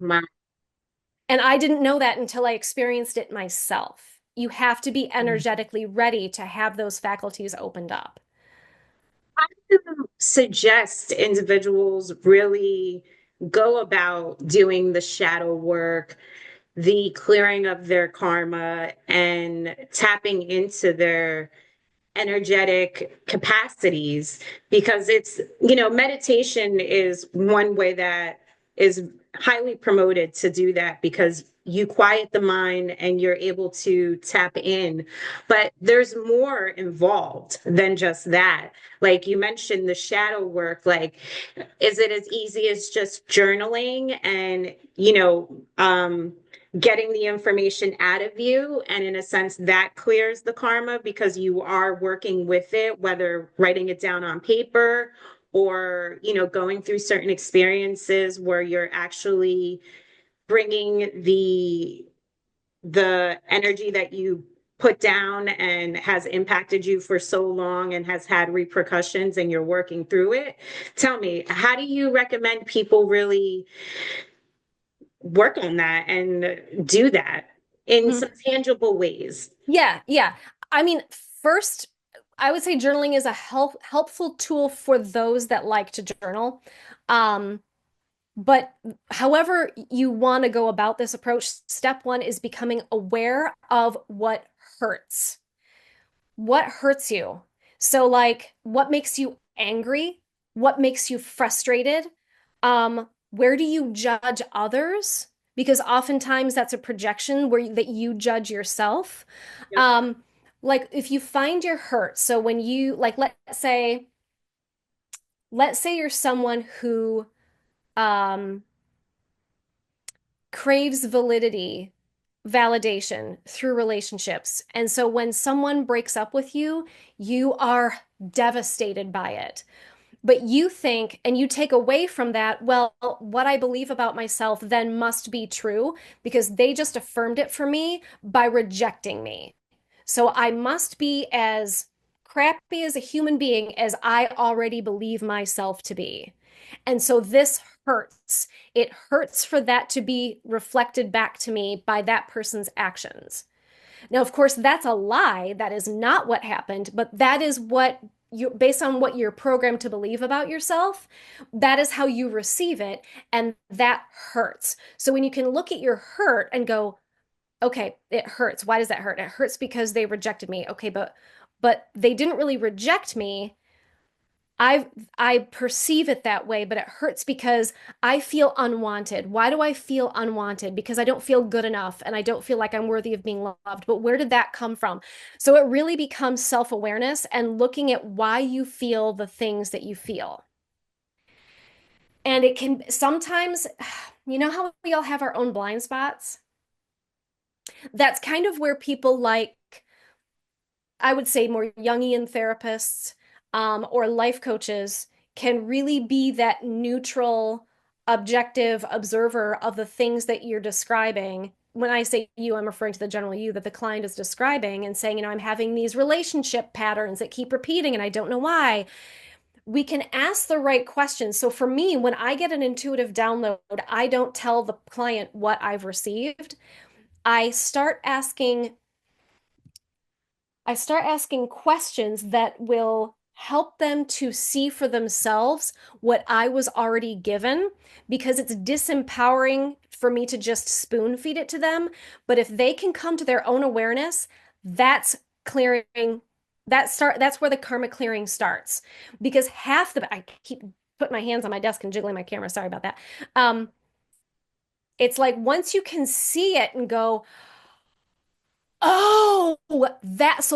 My, And I didn't know that until I experienced it myself. You have to be energetically ready to have those faculties opened up. how do you suggest individuals really go about doing the shadow work, the clearing of their karma, and tapping into their energetic capacities? Because it's, meditation is one way that is highly promoted to do that, because you quiet the mind and you're able to tap in. But there's more involved than just that. Like you mentioned, the shadow work, like, is it as easy as just journaling and, getting the information out of you, and in a sense that clears the karma because you are working with it, whether writing it down on paper or going through certain experiences where you're actually bringing the energy that you put down and has impacted you for so long and has had repercussions, and you're working through it. Tell me, how do you recommend people really work on that and do that in Mhm. some tangible ways? Yeah, yeah. I mean, first, I would say journaling is a helpful tool for those that like to journal. Um, but however you want to go about this approach, step one is becoming aware of what hurts. What hurts you? So, like, what makes you angry? What makes you frustrated? Where do you judge others? Because oftentimes that's a projection that you judge yourself. Yep. Um, like if you find your hurt, so when you like, let's say you're someone who um craves validation through relationships. And so when someone breaks up with you, you are devastated by it. But you think and you take away from that, well, what I believe about myself then must be true because they just affirmed it for me by rejecting me. So I must be as crappy as a human being as I already believe myself to be. And so this hurts. It hurts for that to be reflected back to me by that person's actions. Now, of course, that's a lie. That is not what happened, but that is what you, based on what you're programmed to believe about yourself, that is how you receive it. And that hurts. So when you can look at your hurt and go, okay, it hurts. Why does that hurt? It hurts because they rejected me. Okay, but they didn't really reject me. I perceive it that way, but it hurts because I feel unwanted. Why do I feel unwanted? Because I don't feel good enough and I don't feel like I'm worthy of being loved. But where did that come from? So it really becomes self-awareness and looking at why you feel the things that you feel. And it can sometimes, you know how we all have our own blind spots? That's kind of where people like, I would say more Jungian therapists or life coaches can really be that neutral, objective observer of the things that you're describing. When I say you, I'm referring to the general you that the client is describing and saying, I'm having these relationship patterns that keep repeating and I don't know why. We can ask the right questions. So for me, when I get an intuitive download, I don't tell the client what I've received. I start asking I start asking questions that will help them to see for themselves what I was already given because it's disempowering for me to just spoon feed it to them. But if they can come to their own awareness, that's clearing that's where the karma clearing starts. Because I keep putting my hands on my desk and jiggling my camera. Sorry about that. It's like once you can see it and go, Oh, that's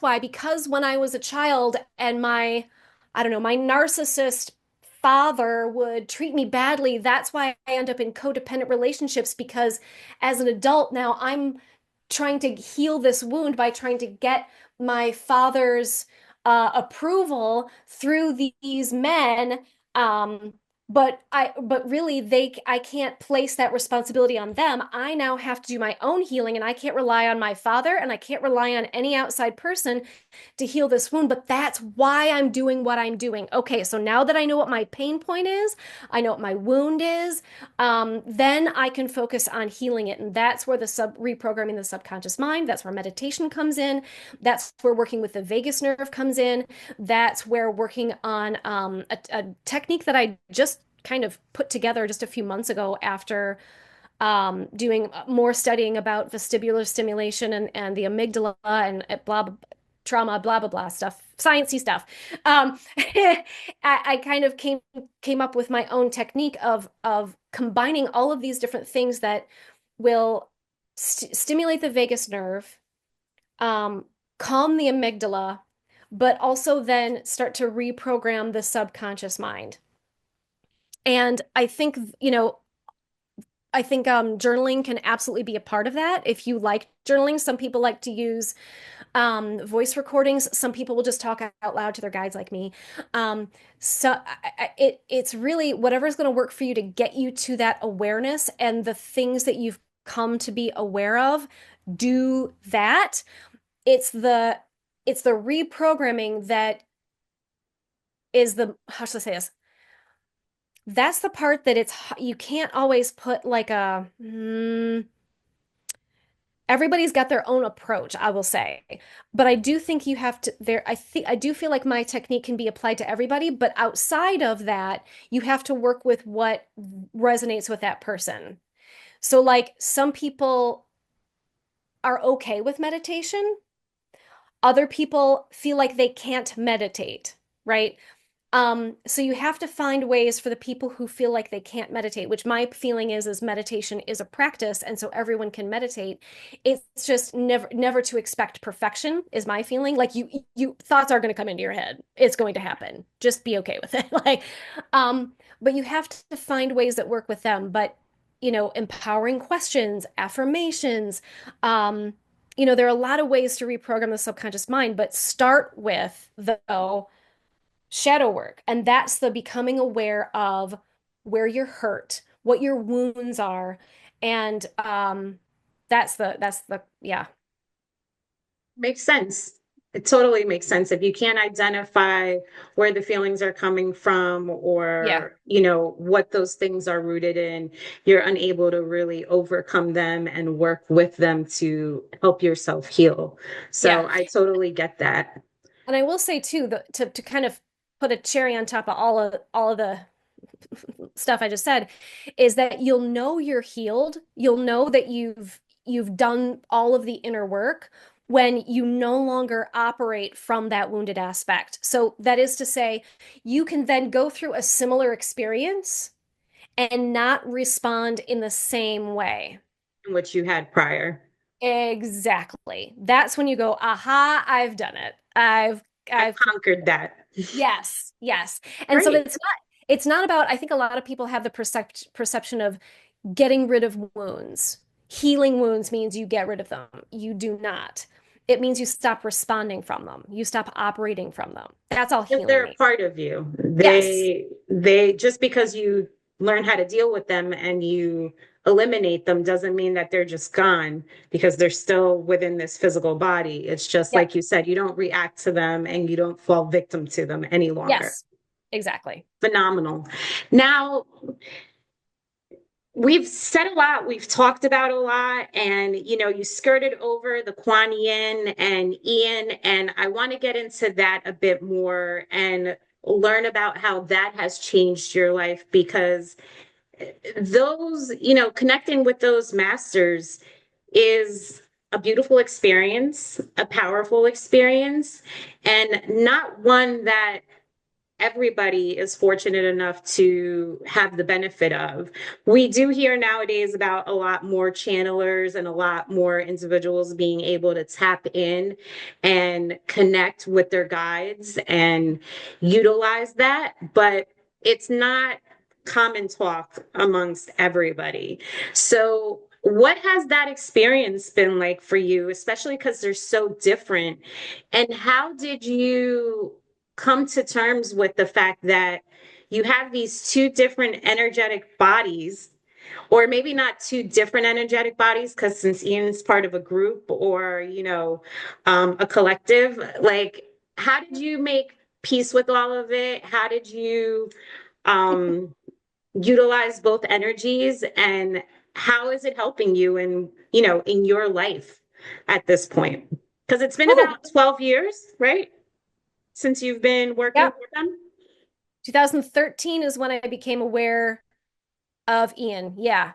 why, because when I was a child and my, I don't know, my narcissist father would treat me badly, that's why I end up in codependent relationships because as an adult now I'm trying to heal this wound by trying to get my father's approval through these men. Um, but really I can't place that responsibility on them. I now have to do my own healing and I can't rely on my father and I can't rely on any outside person to heal this wound, but that's why I'm doing what I'm doing. Okay, so now that I know what my pain point is, I know what my wound is, then I can focus on healing it. And that's where the reprogramming the subconscious mind, that's where meditation comes in. That's where working with the vagus nerve comes in. That's where working on a technique that I just kind of put together just a few months ago after doing more studying about vestibular stimulation and the amygdala and blah, blah, trauma, blah, blah, blah stuff, sciencey stuff. I kind of came up with my own technique of combining all of these different things that will stimulate the vagus nerve, calm the amygdala, but also then start to reprogram the subconscious mind. And I think, journaling can absolutely be a part of that. If you like journaling, some people like to use voice recordings. Some people will just talk out loud to their guides like me. So it's really whatever's going to work for you to get you to that awareness and the things that you've come to be aware of, do that. It's the reprogramming that is how should I say this? That's the part that you can't always put like everybody's got their own approach, I will say. But I do think you have to I do feel like my technique can be applied to everybody, but outside of that, you have to work with what resonates with that person. So like some people are okay with meditation, other people feel like they can't meditate, right? So you have to find ways for the people who feel like they can't meditate, which my feeling is meditation is a practice, and so everyone can meditate. It's just never to expect perfection is my feeling. Like you thoughts are going to come into your head. It's going to happen. Just be okay with it. But you have to find ways that work with them. But empowering questions, affirmations, there are a lot of ways to reprogram the subconscious mind, but start with though shadow work. And that's the becoming aware of where you're hurt, what your wounds are. And yeah. Makes sense. It totally makes sense. If you can't identify where the feelings are coming from Yeah. or, what those things are rooted in, you're unable to really overcome them and work with them to help yourself heal. Yeah. So I totally get that. And I will say too, to kind of put a cherry on top of all of the stuff I just said, is that you'll know you're healed. You'll know that you've done all of the inner work when you no longer operate from that wounded aspect. So that is to say, you can then go through a similar experience and not respond in the same way. Which you had prior. Exactly. That's when you go, aha, I've done it. I've I've conquered that. Yes, yes. And so Great. it's not about, I think a lot of people have the perception of getting rid of wounds. Healing wounds means you get rid of them. You do not. It means you stop responding from them. You stop operating from them. That's all Because healing they're a means. part of you. Yes. They just because you learn how to deal with them and you eliminate them doesn't mean that they're just gone because they're still within this physical body. It's just Yep. like you said, you don't react to them and you don't fall victim to them any longer. Yes. Exactly. Phenomenal. Now, we've said a lot, we've talked about a lot, and you skirted over the Quan Yin and Ian, and I want to get into that a bit more and learn about how that has changed your life because those, connecting with those masters is a beautiful experience, a powerful experience, and not one that everybody is fortunate enough to have the benefit of. We do hear nowadays about a lot more channelers and a lot more individuals being able to tap in and connect with their guides and utilize that, but it's not common talk amongst everybody. So, what has that experience been like for you, especially because they're so different? And how did you come to terms with the fact that you have these two different energetic bodies, or maybe not two different energetic bodies, because since Ian is part of a group or, a collective, like, how did you make peace with all of it? How did you um, utilize both energies, and how is it helping you in your life at this point? Because it's been Oh, about 12 years, right? Since you've been working yep. with them? 2013 is when I became aware of Ian. Yeah.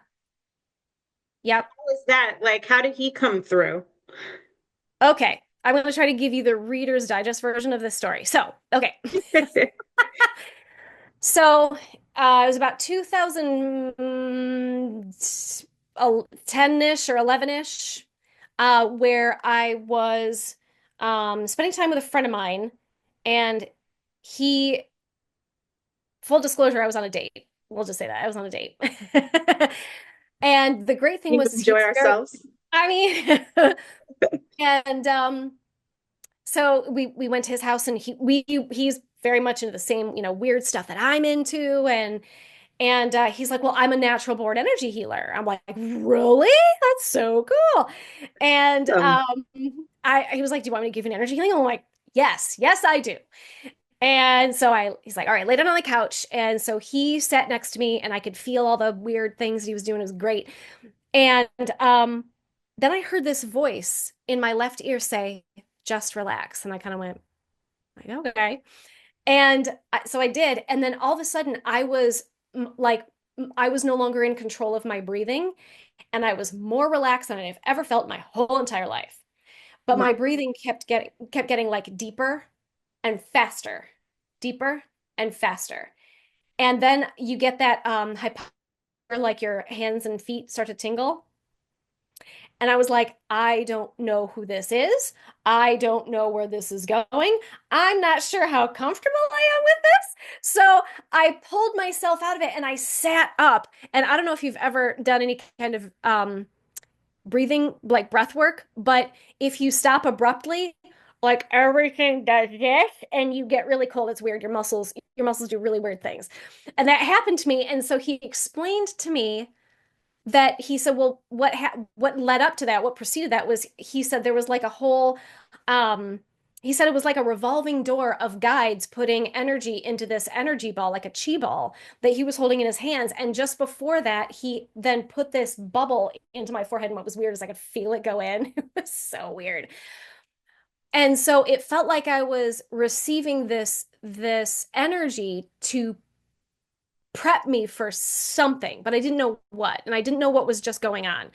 Yep. How was that? Like, how did he come through? Okay. I'm going to try to give you the Reader's Digest version of this story. So, okay. So, it was about 2010-ish or 11-ish, where I was spending time with a friend of mine, and he, full disclosure, I was on a date. We'll just say that I was on a date. And the great thing We was he enjoy was very, ourselves. I mean, and so we went to his house, and he's very much into the same, weird stuff that I'm into, and he's like, well, I'm a natural born energy healer. I'm like, really? That's so cool. And Um, he was like, do you want me to give you an energy healing? I'm like, yes, yes, I do. And so he's like, all right, lay down on the couch. And so he sat next to me, and I could feel all the weird things he was doing. It was great. And then I heard this voice in my left ear say, just relax. And I kind of went, like, okay. And so I did. And then all of a sudden, I was no longer in control of my breathing, and I was more relaxed than I've ever felt my whole entire life. But wow. my breathing kept getting like deeper and faster, deeper and faster. And then you get that like your hands and feet start to tingle. And I was like, I don't know who this is. I don't know where this is going. I'm not sure how comfortable I am with this. So I pulled myself out of it, and I sat up. And I don't know if you've ever done any kind of breathing, like breath work, but if you stop abruptly, like everything does this and you get really cold. It's weird. Your muscles do really weird things. And that happened to me. And so he explained to me that he said, well, what led up to that, what preceded that was, he said there was like a whole, he said it was like a revolving door of guides putting energy into this energy ball, like a chi ball that he was holding in his hands. And just before that, he then put this bubble into my forehead. And what was weird is I could feel it go in. It was so weird. And so it felt like I was receiving this energy to prep me for something, but I didn't know what, and I didn't know what was just going on.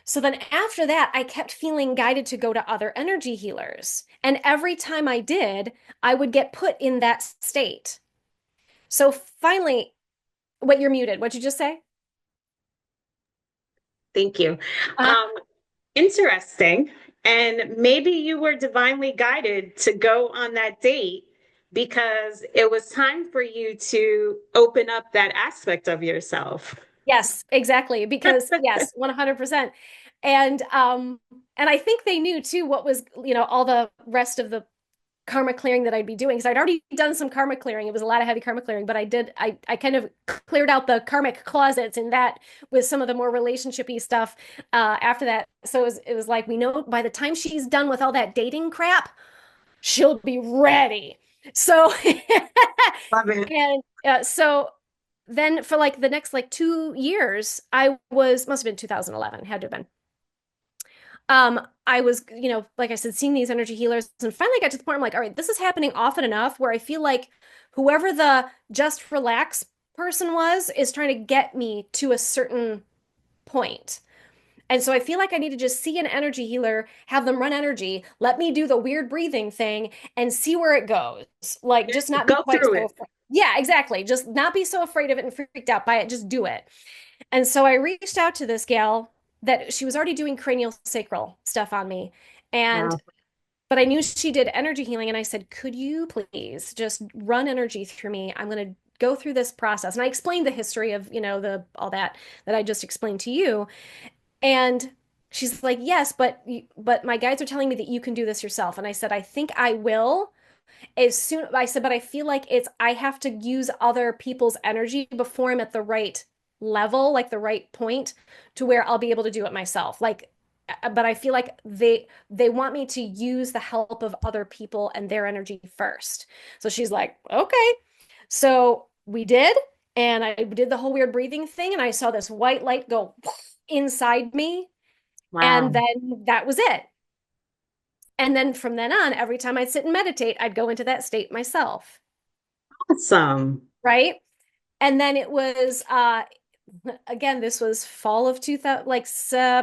So then after that, I kept feeling guided to go to other energy healers. And every time I did, I would get put in that state. So finally, what, you're muted. What'd you just say? Thank you. Uh, Um, Interesting. And maybe you were divinely guided to go on that date because it was time for you to open up that aspect of yourself. yes, exactly. Because yes, 100%. And I think they knew too what was, all the rest of the karma clearing that I'd be doing, because I'd already done some karma clearing. It was a lot of heavy karma clearing, but I kind of cleared out the karmic closets in that with some of the more relationshipy stuff after that. So it was like, we know by the time she's done with all that dating crap, she'll be ready. So Love it. and so then for like the next like 2 years, must have been 2011, had to have been. I was, like I said, seeing these energy healers, and finally got to the point where I'm like, all right, this is happening often enough where I feel like whoever the just relax person was is trying to get me to a certain point. And so I feel like I need to just see an energy healer, have them run energy, let me do the weird breathing thing and see where it goes. Like, just not be Go quite through so it. afraid. Yeah, exactly. Just not be so afraid of it and freaked out by it. Just do it. And so I reached out to this gal that she was already doing cranial sacral stuff on me. And Wow. but I knew she did energy healing and I said, "Could you please just run energy through me? I'm going to go through this process." And I explained the history of, the all that I just explained to you. And she's like, "Yes, but my guides are telling me that you can do this yourself." And I said, "I think I will." As soon I said, but I feel like I have to use other people's energy before I'm at the right level, like the right point to where I'll be able to do it myself. Like, but I feel like they want me to use the help of other people and their energy first. So she's like, okay. So we did, and I did the whole weird breathing thing, and I saw this white light go inside me, and Wow. then that was it. And then from then on, every time I'd sit and meditate, I'd go into that state myself. Awesome. Right. And then it was again, this was fall of 2000, like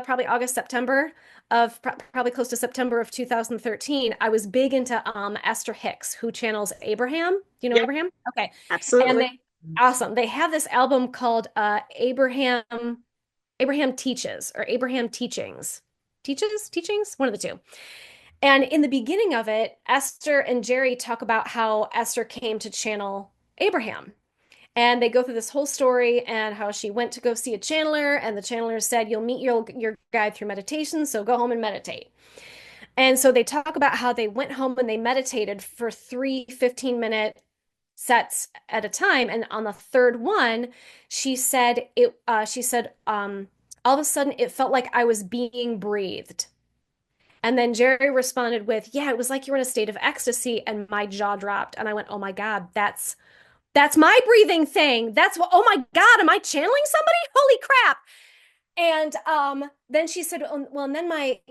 probably August, September of probably close to September of 2013. I was big into Esther Hicks, who channels Abraham. Do you know Yep, Abraham? Okay. And absolutely. they awesome. They have this album called Abraham Teaches or Abraham Teachings. Teachings, one of the two. And in the beginning of it, Esther and Jerry talk about how Esther came to channel Abraham. And they go through this whole story and how she went to go see a channeler, and the channeler said, "You'll meet your guide through meditation, so go home and meditate." And so they talk about how they went home and they meditated for three 15-minute sets at a time. And on the third one, she said, all of a sudden it felt like I was being breathed. And then Jerry responded with, "Yeah, it was like you were in a state of ecstasy." And my jaw dropped. And I went, "Oh my God, that's my breathing thing. That's what, oh my God, am I channeling somebody? Holy crap." And then she said, "Oh, well, and then I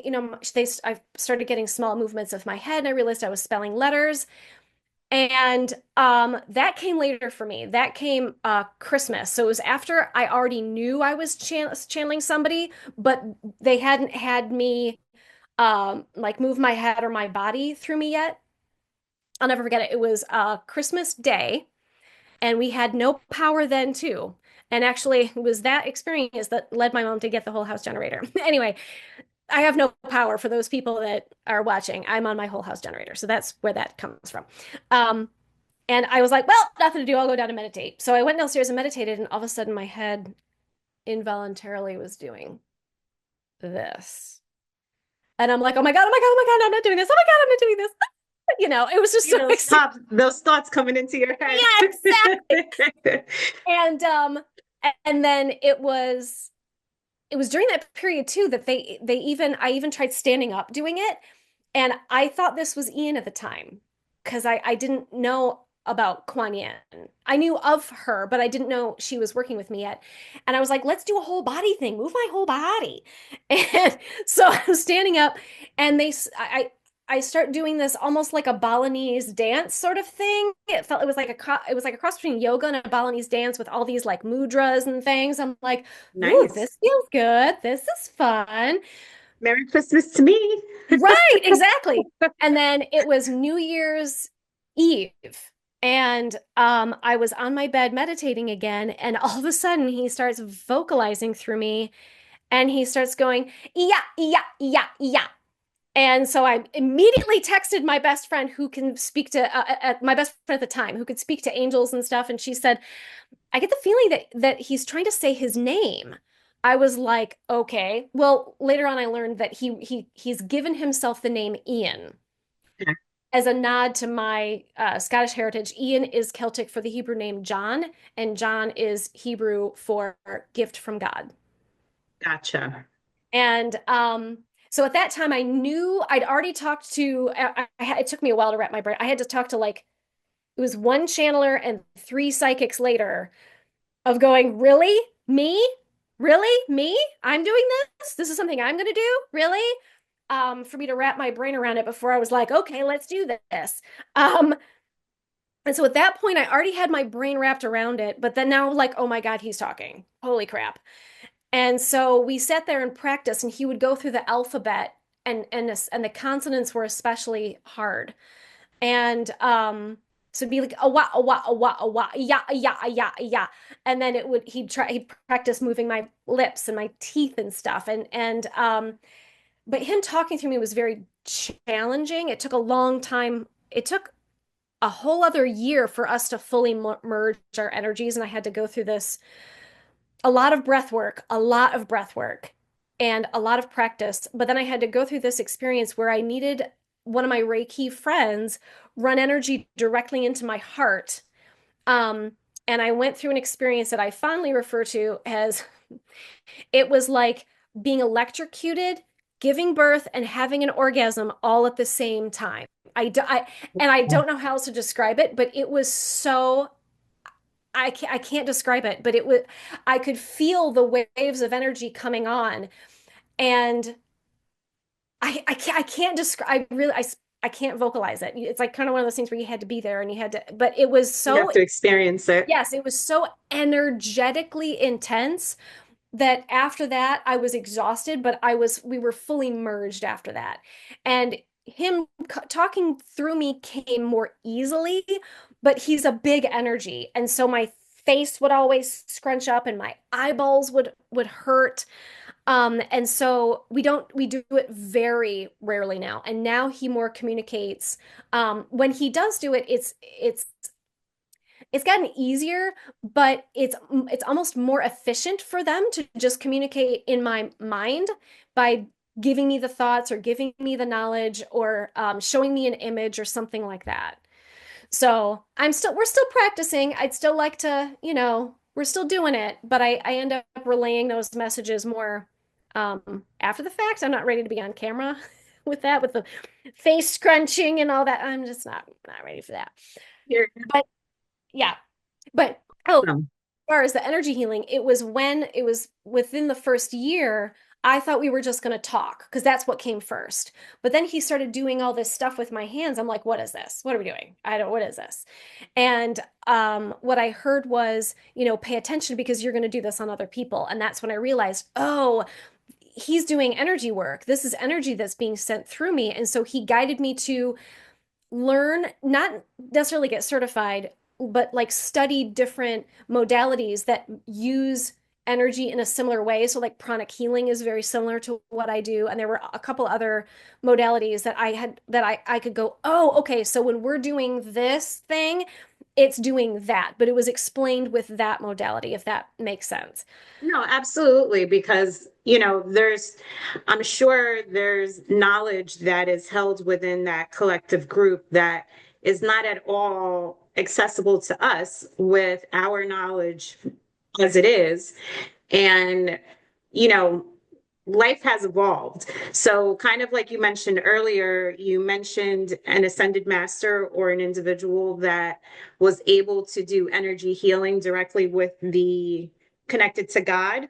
started getting small movements of my head, and I realized I was spelling letters." And that came later for me. That came Christmas. So it was after I already knew I was channeling somebody, but they hadn't had me like move my head or my body through me yet. I'll never forget it. It was Christmas Day, and we had no power then too. And actually, it was that experience that led my mom to get the whole house generator. Anyway, I have no power for those people that are watching. I'm on my whole house generator. So that's where that comes from. Um, and I was like, well, nothing to do. I'll go down and meditate. So I went downstairs and meditated, and all of a sudden my head involuntarily was doing this. And I'm like, oh my God, oh my God, oh my God, I'm not doing this. Oh my God, I'm not doing this. It was just See so exciting. those thoughts coming into your head. Yeah, exactly. And then it was during that period too that I even tried standing up doing it. And I thought this was Ian at the time because I didn't know about Quan Yin. I knew of her, but I didn't know she was working with me yet. And I was like, let's do a whole body thing, move my whole body. And so I was standing up, and I start doing this almost like a Balinese dance sort of thing. It was like a cross between yoga and a Balinese dance with all these like mudras and things. I'm like, ooh, Nice. this feels good. This is fun. Merry Christmas to me. Right, exactly. And then it was New Year's Eve. And I was on my bed meditating again, and all of a sudden he starts vocalizing through me, and he starts going, yeah, yeah, yeah, yeah. And so I immediately texted my best friend who can speak to my best friend at the time who could speak to angels and stuff. And she said, "I get the feeling that he's trying to say his name." I was like, okay. Well, later on I learned that he's given himself the name Ian as a nod to my Scottish heritage. Ian is Celtic for the Hebrew name John, and John is Hebrew for gift from God. Gotcha. And so at that time, I knew I'd already talked to. It took me a while to wrap my brain. I had to talk to like it was one channeler and three psychics later of going, really, me, really, me, I'm doing this. This is something I'm going to do, really. For me to wrap my brain around it before I was like, okay, let's do this. And so at that point, I already had my brain wrapped around it, but then now, like, oh my God, he's talking. Holy crap. And so we sat there and practiced, and he would go through the alphabet, and the consonants were especially hard. And so it'd be like a wa a wa a wa a wa ya ya ya ya, and then he'd practice moving my lips and my teeth and stuff, and but him talking through me was very challenging. It took a long time. It took a whole other year for us to fully merge our energies, and I had to go through this, a lot of breath work, a lot of breath work, and a lot of practice. But then I had to go through this experience where I needed one of my Reiki friends run energy directly into my heart. Um, and I went through an experience that I fondly refer to as, it was like being electrocuted, giving birth, and having an orgasm all at the same time. And I don't know how else to describe it, but it was so, I can't describe it, but it was, I could feel the waves of energy coming on, and I can't describe, I really, I can't vocalize it. It's like kind of one of those things where you had to be there and you had to, but it was You have so, to experience it. yes, it was so energetically intense that after that I was exhausted, but we were fully merged after that. And him talking through me came more easily, but he's a big energy. And so my face would always scrunch up and my eyeballs would hurt. And so we do it very rarely now. And now he more communicates. When he does do it, it's gotten easier, but it's almost more efficient for them to just communicate in my mind by giving me the thoughts or giving me the knowledge or showing me an image or something like that. So we're still practicing. I'd still like to, we're still doing it, but I end up relaying those messages more after the fact. I'm not ready to be on camera with that, with the face scrunching and all that. I'm just not ready for that. Here. But yeah, but oh, as Um, far as the energy healing, it was within the first year, I thought we were just going to talk because that's what came first. But then he started doing all this stuff with my hands. I'm like, what is this? What are we doing? What is this? And what I heard was, pay attention because you're going to do this on other people. And that's when I realized, oh, he's doing energy work. This is energy that's being sent through me. And so he guided me to learn, not necessarily get certified, but like study different modalities that use energy in a similar way. So like pranic healing is very similar to what I do. And there were a couple other modalities that I could go, oh, okay, so when we're doing this thing, it's doing that, but it was explained with that modality, if that makes sense. no, absolutely, because, I'm sure there's knowledge that is held within that collective group that is not at all accessible to us with our knowledge as it is. And, you know, life has evolved. So, kind of like you mentioned earlier, you mentioned an ascended master or an individual that was able to do energy healing directly with the connected to God.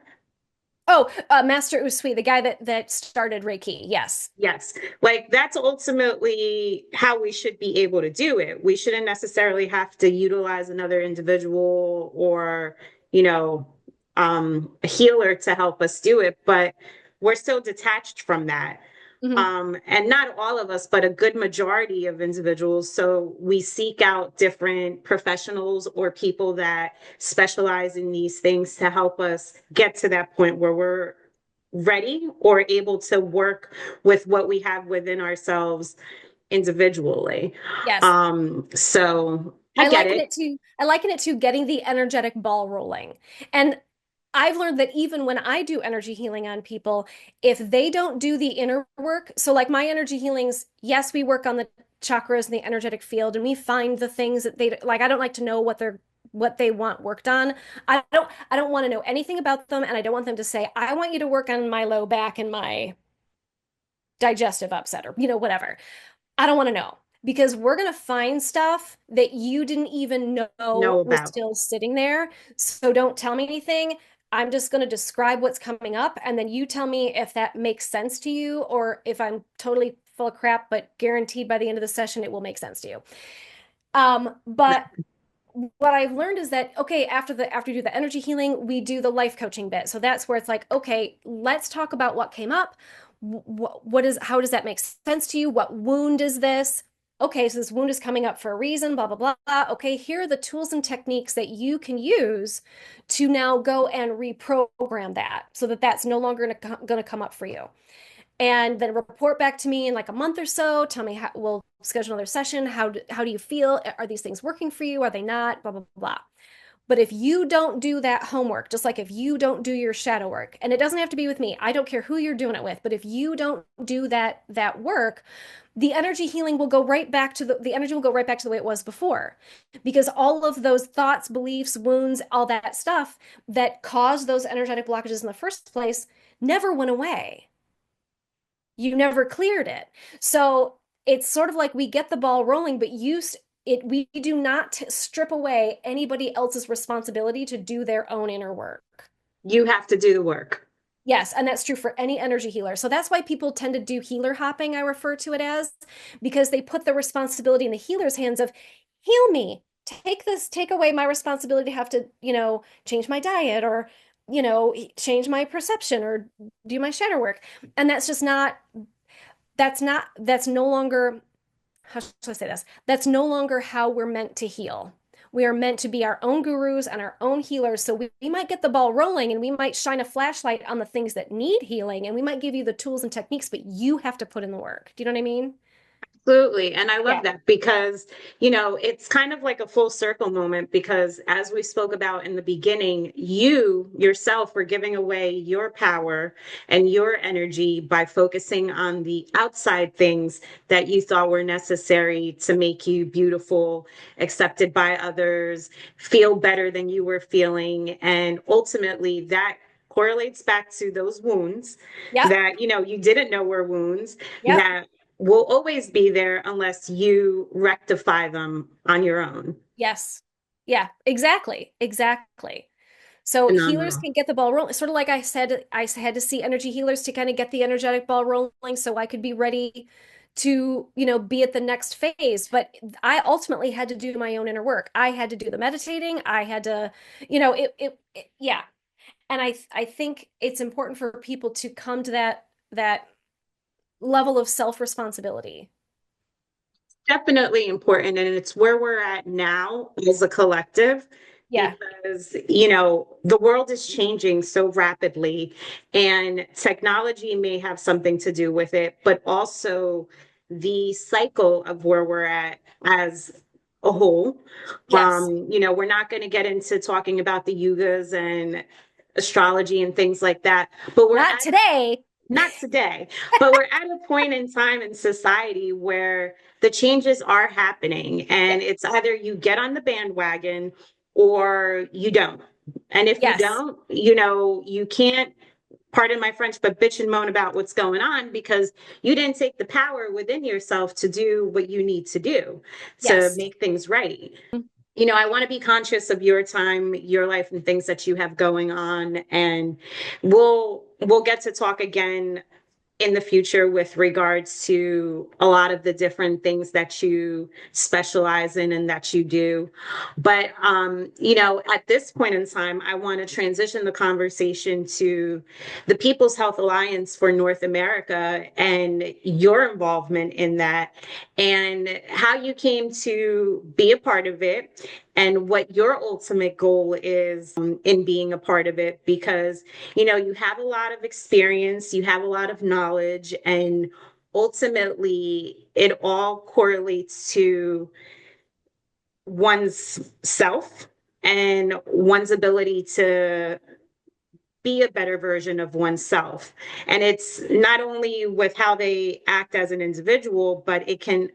Oh, Master Usui, the guy that started Reiki. Yes. Yes, like that's ultimately how we should be able to do it. We shouldn't necessarily have to utilize another individual or, a healer to help us do it, but we're still detached from that. Hmm. And not all of us, but a good majority of individuals. So we seek out different professionals or people that specialize in these things to help us get to that point where we're ready or able to work with what we have within ourselves individually. Yes. So I get it. I liken it to getting the energetic ball rolling. And I've learned that even when I do energy healing on people, if they don't do the inner work, so like my energy healings, yes, we work on the chakras and the energetic field and we find the things that they like. I don't like to know what they want worked on. I don't want to know anything about them, and I don't want them to say, I want you to work on my low back and my digestive upset or whatever. I don't want to know because we're going to find stuff that you didn't even Know know was about. still sitting there. So don't tell me anything. I'm just going to describe what's coming up, and then you tell me if that makes sense to you or if I'm totally full of crap, but guaranteed by the end of the session it will make sense to you. But what I've learned is that, okay, after you do the energy healing, we do the life coaching bit. So that's where it's like, okay, let's talk about what came up. How does that make sense to you? What wound is this? Okay, so this wound is coming up for a reason, blah, blah, blah, blah. Okay, here are the tools and techniques that you can use to now go and reprogram that so that that's no longer going to come up for you. And then report back to me in like a month or so. Tell me how we'll schedule another session. How do you feel? Are these things working for you? Are they not? Blah, blah, blah. But if you don't do that homework, just like if you don't do your shadow work, and it doesn't have to be with me, I don't care who you're doing it with, but if you don't do that work, the energy healing will go right back to the energy will go right back to the way it was before. Because all of those thoughts, beliefs, wounds, all that stuff that caused those energetic blockages in the first place never went away. You never cleared it. So it's sort of like we get the ball rolling, but we do not strip away anybody else's responsibility to do their own inner work. You have to do the work. Yes, and that's true for any energy healer. So that's why people tend to do healer hopping, I refer to it as, because they put the responsibility in the healer's hands of heal me, take away my responsibility to have to, change my diet or, change my perception or do my shadow work. And that's no longer, how should I say this? That's no longer how we're meant to heal. We are meant to be our own gurus and our own healers. So we might get the ball rolling and we might shine a flashlight on the things that need healing and we might give you the tools and techniques, but you have to put in the work. Do you know what I mean? Absolutely. And I Yeah. love that because, it's kind of like a full circle moment because as we spoke about in the beginning, you yourself were giving away your power and your energy by focusing on the outside things that you thought were necessary to make you beautiful, accepted by others, feel better than you were feeling. And ultimately, that correlates back to those wounds Yep. that, you didn't know were wounds Yep. that will always be there unless you rectify them on your own. Yes. Yeah, exactly. Exactly. So healers Phenomenal. can get the ball rolling. Sort of like I said, I had to see energy healers to kind of get the energetic ball rolling so I could be ready to, be at the next phase. But I ultimately had to do my own inner work. I had to do the meditating. I had to, yeah. And I think it's important for people to come to that level of self-responsibility. Definitely important. And it's where we're at now as a collective Yeah. because, the world is changing so rapidly and technology may have something to do with it, but also the cycle of where we're at as a whole. Yes. We're not going to get into talking about the yugas and astrology and things like that, but we're Not at today. not today, but we're at a point in time in society where the changes are happening, Yeah. and it's either you get on the bandwagon or you don't. And if you Yes. don't, you can't, pardon my French, but bitch and moan about what's going on because you didn't take the power within yourself to do what you need to do to Yes. make things right. I want to be conscious of your time, your life, and things that you have going on. And we'll get to talk again in the future with regards to a lot of the different things that you specialize in and that you do. But at this point in time, I want to transition the conversation to the People's Health Alliance for North America and your involvement in that and how you came to be a part of it and what your ultimate goal is in being a part of it because you have a lot of experience, you have a lot of knowledge, and ultimately it all correlates to one's self and one's ability to be a better version of oneself. And it's not only with how they act as an individual, but it can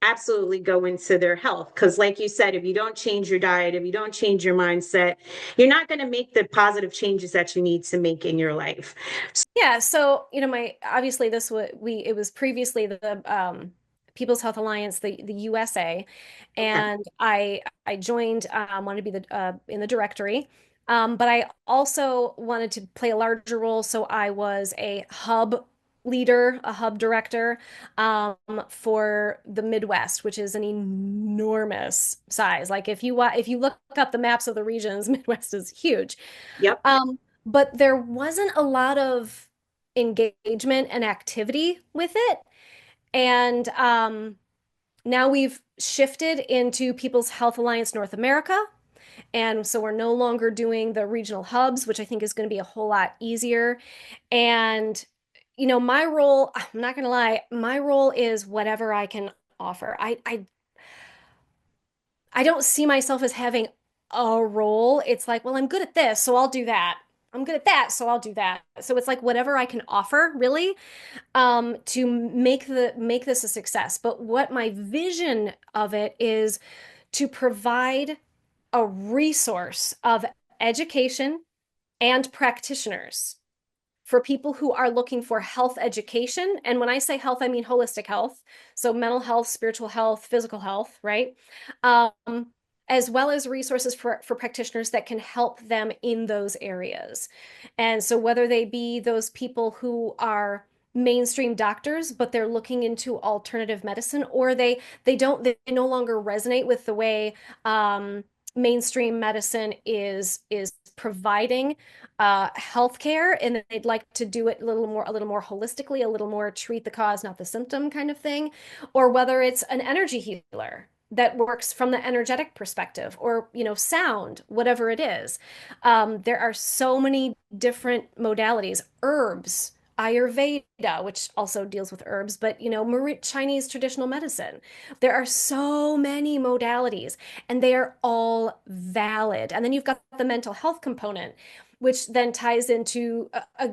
absolutely go into their health. Because, like you said, if you don't change your diet, if you don't change your mindset, you're not going to make the positive changes that you need to make in your life. Yeah, so my obviously this was it was previously the People's Health Alliance, the USA, Okay. and I joined, wanted to be the in the directory, but I also wanted to play a larger role, so I was a hub leader, a hub director for the Midwest, which is an enormous size. Like if you look up the maps of the regions, Midwest is huge. Yep. But there wasn't a lot of engagement and activity with it. And now we've shifted into People's Health Alliance North America. And so we're no longer doing the regional hubs, which I think is going to be a whole lot easier. And, my role, I'm not going to lie, my role is whatever I can offer. I don't see myself as having a role. It's like, well, I'm good at this, so I'll do that. I'm good at that, so I'll do that. So it's like whatever I can offer, really, to make this a success. But what my vision of it is to provide a resource of education and practitioners for people who are looking for health education. And when I say health, I mean holistic health. So mental health, spiritual health, physical health, right? As well as resources for practitioners that can help them in those areas. And so whether they be those people who are mainstream doctors, but they're looking into alternative medicine, or they no longer resonate with the way mainstream medicine is providing healthcare, and they'd like to do it a little more holistically, a little more treat the cause, not the symptom kind of thing, or whether it's an energy healer that works from the energetic perspective, or sound, whatever it is. There are so many different modalities, herbs, Ayurveda, which also deals with herbs, but Chinese traditional medicine. There are so many modalities, and they are all valid. And then you've got the mental health component, which then ties into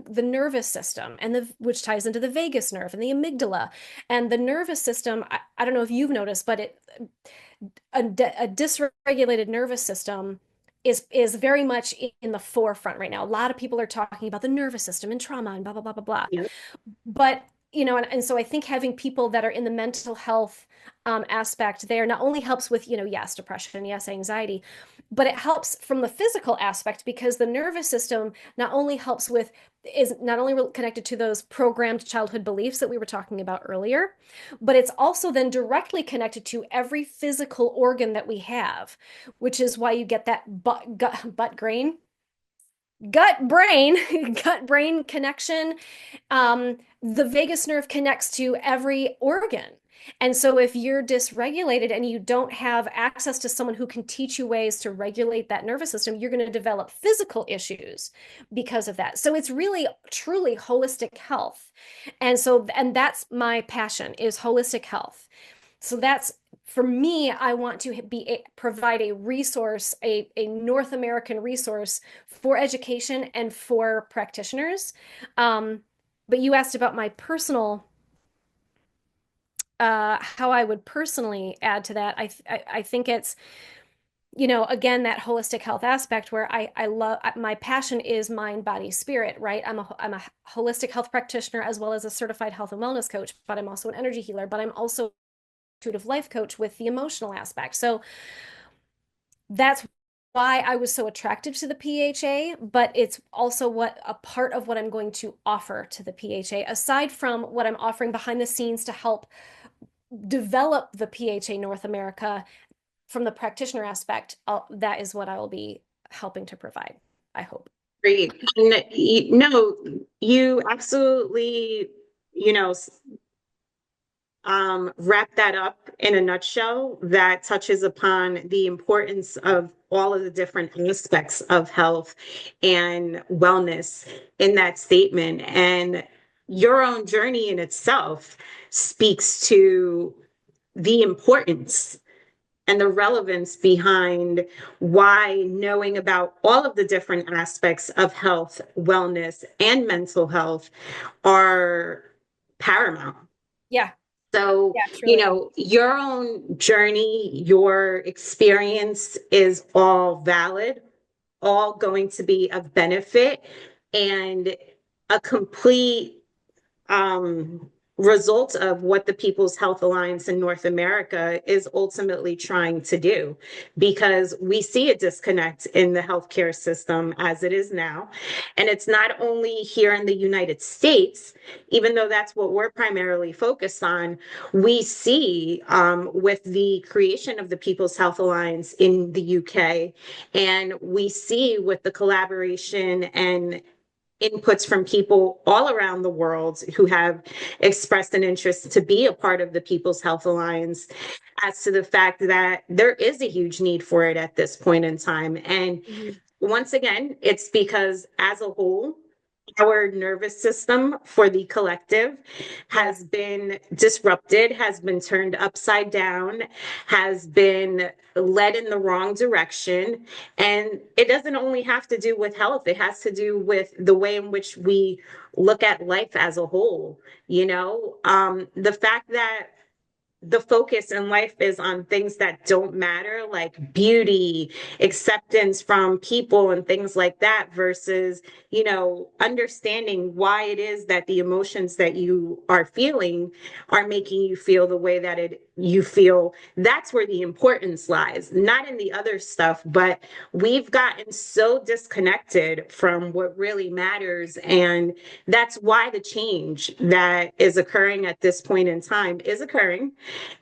the nervous system, and which ties into the vagus nerve and the amygdala. And the nervous system, I don't know if you've noticed, but a dysregulated nervous system is very much in the forefront right now. A lot of people are talking about the nervous system and trauma and blah blah blah blah blah. Yep. But and so I think having people that are in the mental health aspect there not only helps with yes, depression, yes, anxiety, but it helps from the physical aspect, because the nervous system is not only connected to those programmed childhood beliefs that we were talking about earlier, but it's also then directly connected to every physical organ that we have, which is why you get that gut brain gut brain connection. The vagus nerve connects to every organ. And so if you're dysregulated and you don't have access to someone who can teach you ways to regulate that nervous system, you're going to develop physical issues because of that. So it's really truly holistic health. And that's my passion, is holistic health. So that's, for me, I want to provide a resource, a North American resource for education and for practitioners. But you asked about my personal, how I would personally add to that. I think it's, again, that holistic health aspect where I love, my passion is mind, body, spirit, right? I'm a holistic health practitioner as well as a certified health and wellness coach, but I'm also an energy healer, but I'm also intuitive life coach with the emotional aspect. So that's why I was so attracted to the PHA, but it's also a part of what I'm going to offer to the PHA, aside from what I'm offering behind the scenes to help develop the PHA North America from the practitioner aspect. That is what I will be helping to provide, I hope. Great. No, you absolutely, wrap that up in a nutshell that touches upon the importance of all of the different aspects of health and wellness in that statement. And your own journey in itself speaks to the importance and the relevance behind why knowing about all of the different aspects of health, wellness, and mental health are paramount. Yeah. So, Yeah, truly. your own journey, your experience is all valid, all going to be of benefit, and a complete result of what the People's Health Alliance in North America is ultimately trying to do, because we see a disconnect in the healthcare system as it is now. And it's not only here in the United States, even though that's what we're primarily focused on, we see with the creation of the People's Health Alliance in the UK, and we see with the collaboration and inputs from people all around the world who have expressed an interest to be a part of the People's Health Alliance, as to the fact that there is a huge need for it at this point in time. And Mhm. once again, it's because as a whole, our nervous system for the collective Yeah. has been disrupted, has been turned upside down, has been led in the wrong direction. And it doesn't only have to do with health, it has to do with the way in which we look at life as a whole. The fact that the focus in life is on things that don't matter, like beauty, acceptance from people, and things like that, versus, understanding why it is that the emotions that you are feeling are making you feel the way that you feel. That's where the importance lies, not in the other stuff. But we've gotten so disconnected from what really matters. And that's why the change that is occurring at this point in time is occurring,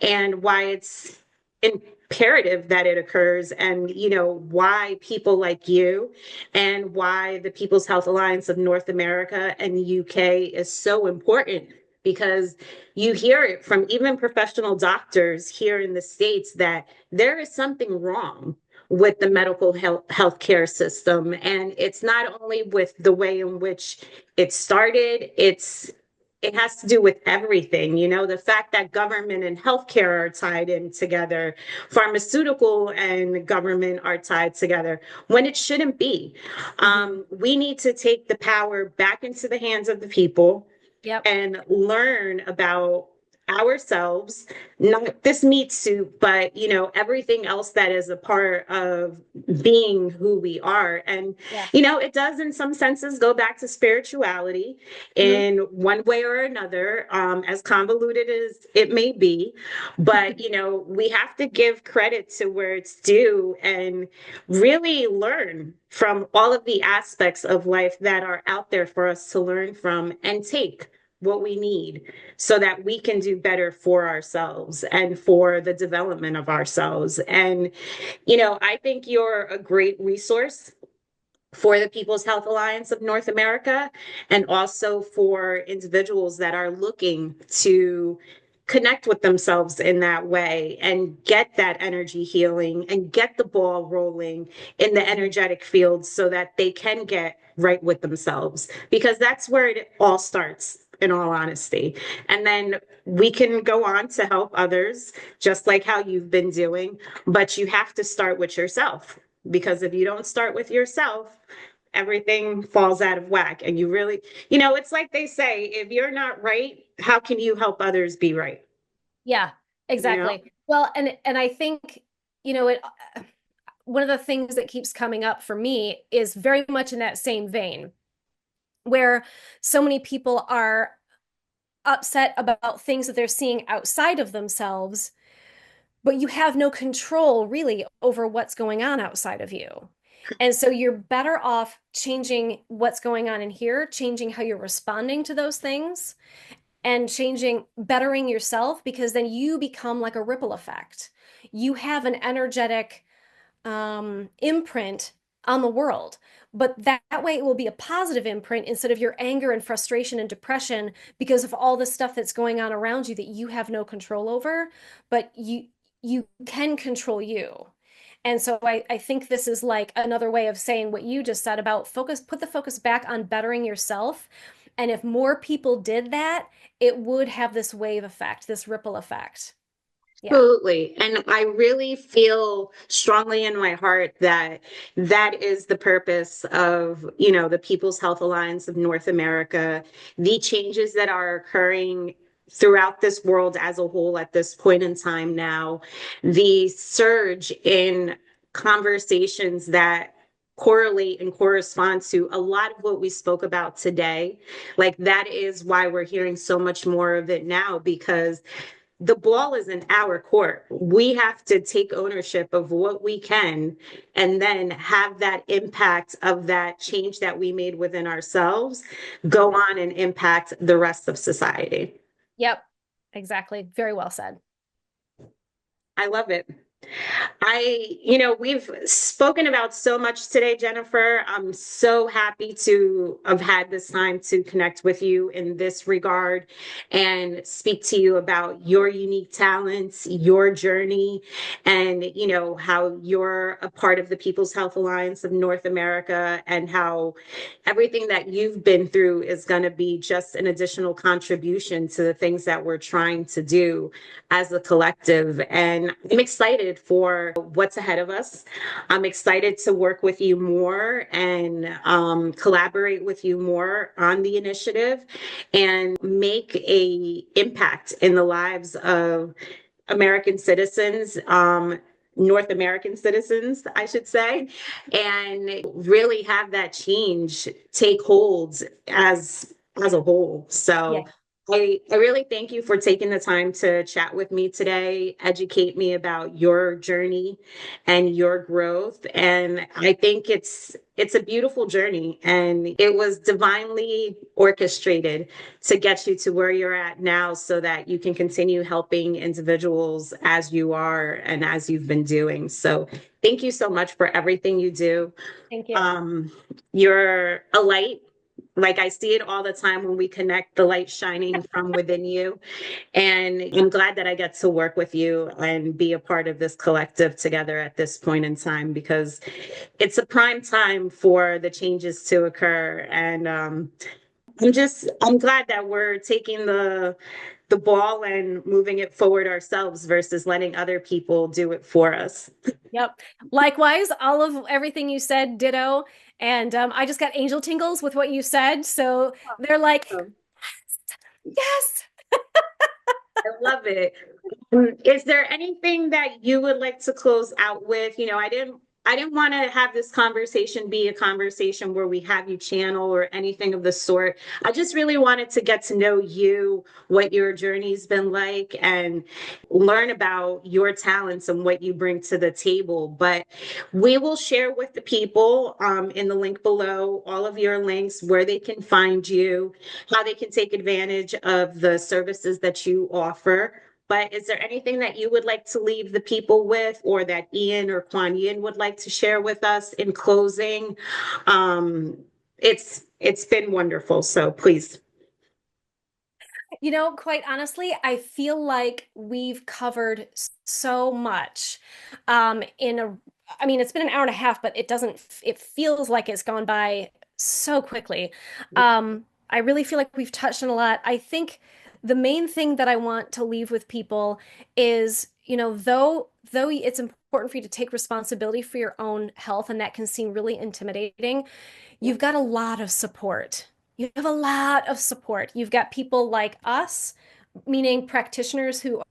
and why it's imperative that it occurs, and why people like you and why the People's Health Alliance of North America and the UK is so important, because you hear it from even professional doctors here in the States that there is something wrong with the medical healthcare system. And it's not only with the way in which it started, it has to do with everything. The fact that government and healthcare are tied in together, pharmaceutical and government are tied together when it shouldn't be. Mhm. We need to take the power back into the hands of the people Yep. and learn about ourselves, not this meat soup, but everything else that is a part of being who we are. And Yeah. it does in some senses go back to spirituality Mhm. in one way or another, as convoluted as it may be. But we have to give credit to where it's due, and really learn from all of the aspects of life that are out there for us to learn from, and take what we need so that we can do better for ourselves and for the development of ourselves. And I think you're a great resource for the People's Health Alliance of North America, and also for individuals that are looking to connect with themselves in that way and get that energy healing and get the ball rolling in the Mhm. energetic field, so that they can get right with themselves, because that's where it all starts, in all honesty. And then we can go on to help others, just like how you've been doing, but you have to start with yourself, because if you don't start with yourself, everything falls out of whack. And you really, it's like they say, if you're not right, how can you help others be right? Yeah, You know? exactly. Well, and I think, it one of the things that keeps coming up for me is very much in that same vein, where so many people are upset about things that they're seeing outside of themselves, but you have no control really over what's going on outside of you. And so you're better off changing what's going on in here, changing how you're responding to those things, and changing, bettering yourself, because then you become like a ripple effect. You have an energetic imprint on the world. But that way it will be a positive imprint instead of your anger and frustration and depression because of all the stuff that's going on around you that you have no control over, but you can control you. And so I think this is like another way of saying what you just said about put the focus back on bettering yourself. And if more people did that, it would have this wave effect, this ripple effect. Yeah. Absolutely. And I really feel strongly in my heart that that is the purpose of, the People's Health Alliance of North America, the changes that are occurring throughout this world as a whole at this point in time now, the surge in conversations that correlate and correspond to a lot of what we spoke about today. Like that is why we're hearing so much more of it now, because the ball is in our court. We have to take ownership of what we can and then have that impact of that change that we made within ourselves go on and impact the rest of society. Yep, exactly. Very well said. I love it. We've spoken about so much today, Jennifer. I'm so happy to have had this time to connect with you in this regard and speak to you about your unique talents, your journey, and, how you're a part of the People's Health Alliance of North America and how everything that you've been through is going to be just an additional contribution to the things that we're trying to do as a collective. And I'm excited for what's ahead of us. I'm excited to work with you more and collaborate with you more on the initiative and make a impact in the lives of American citizens, North American citizens, I should say, and really have that change take hold as a whole. Yeah. So I really thank you for taking the time to chat with me today, educate me about your journey and your growth. And I think it's a beautiful journey and it was divinely orchestrated to get you to where you're at now so that you can continue helping individuals as you are and as you've been doing. So thank you so much for everything you do. Thank you. Um, you're a light. Like I see it all the time when we connect, the light shining from within you. And I'm glad that I get to work with you and be a part of this collective together at this point in time, because it's a prime time for the changes to occur. And I'm glad that we're taking the ball and moving it forward ourselves versus letting other people do it for us. Yep. Likewise, all of everything you said, ditto. And I just got angel tingles with what you said. So they're like, So yes. I love it. Is there anything that you would like to close out with? I didn't want to have this conversation be a conversation where we have you channel or anything of the sort. I just really wanted to get to know you, what your journey's been like, and learn about your talents and what you bring to the table. But we will share with the people in the link below all of your links, where they can find you, how they can take advantage of the services that you offer. But is there anything that you would like to leave the people with, or that Ian or Quan Yin would like to share with us in closing? Um, it's been wonderful. So please. Quite honestly, I feel like we've covered so much I mean, it's been an hour and a half, but it feels like it's gone by so quickly. I really feel like we've touched on a lot. I think the main thing that I want to leave with people is, though it's important for you to take responsibility for your own health, and that can seem really intimidating, you've got a lot of support. You have a lot of support. You've got people like us, meaning practitioners who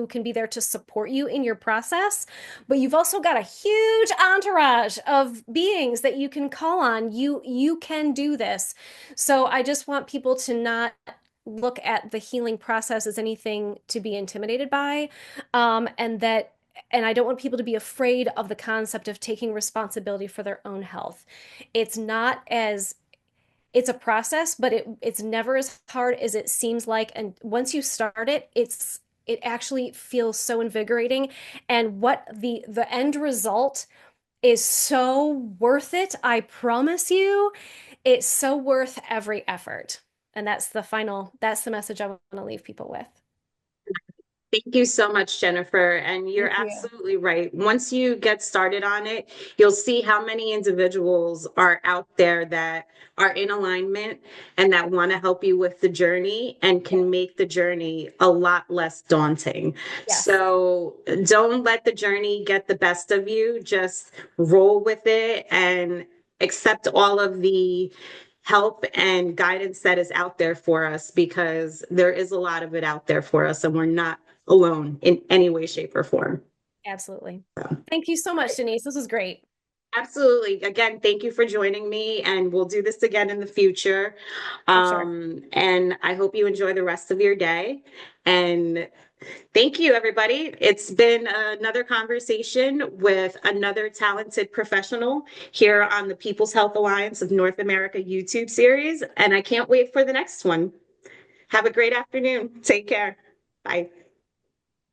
can be there to support you in your process, but you've also got a huge entourage of beings that you can call on. You can do this. So I just want people to not look at the healing process as anything to be intimidated by, and I don't want people to be afraid of the concept of taking responsibility for their own health. It's not as it's a process, but it's never as hard as it seems like. And once you start it, it actually feels so invigorating. And what the end result is so worth it. I promise you, it's so worth every effort. And that's the message I want to leave people with. Thank you so much, Jennifer. And you're Thank you. absolutely right. Once you get started on it, you'll see how many individuals are out there that are in alignment and that want to help you with the journey and Yeah. can make the journey a lot less daunting. Yes. So don't let the journey get the best of you. Just roll with it and accept all of the help and guidance that is out there for us, because there is a lot of it out there for us and we're not alone in any way, shape, or form. Absolutely. So, Thank you so much, Denise. This was great. Absolutely. Again, thank you for joining me, and we'll do this again in the future. For sure. And I hope you enjoy the rest of your day. And thank you, everybody. It's been another conversation with another talented professional here on the People's Health Alliance of North America YouTube series. And I can't wait for the next one. Have a great afternoon. Take care. Bye.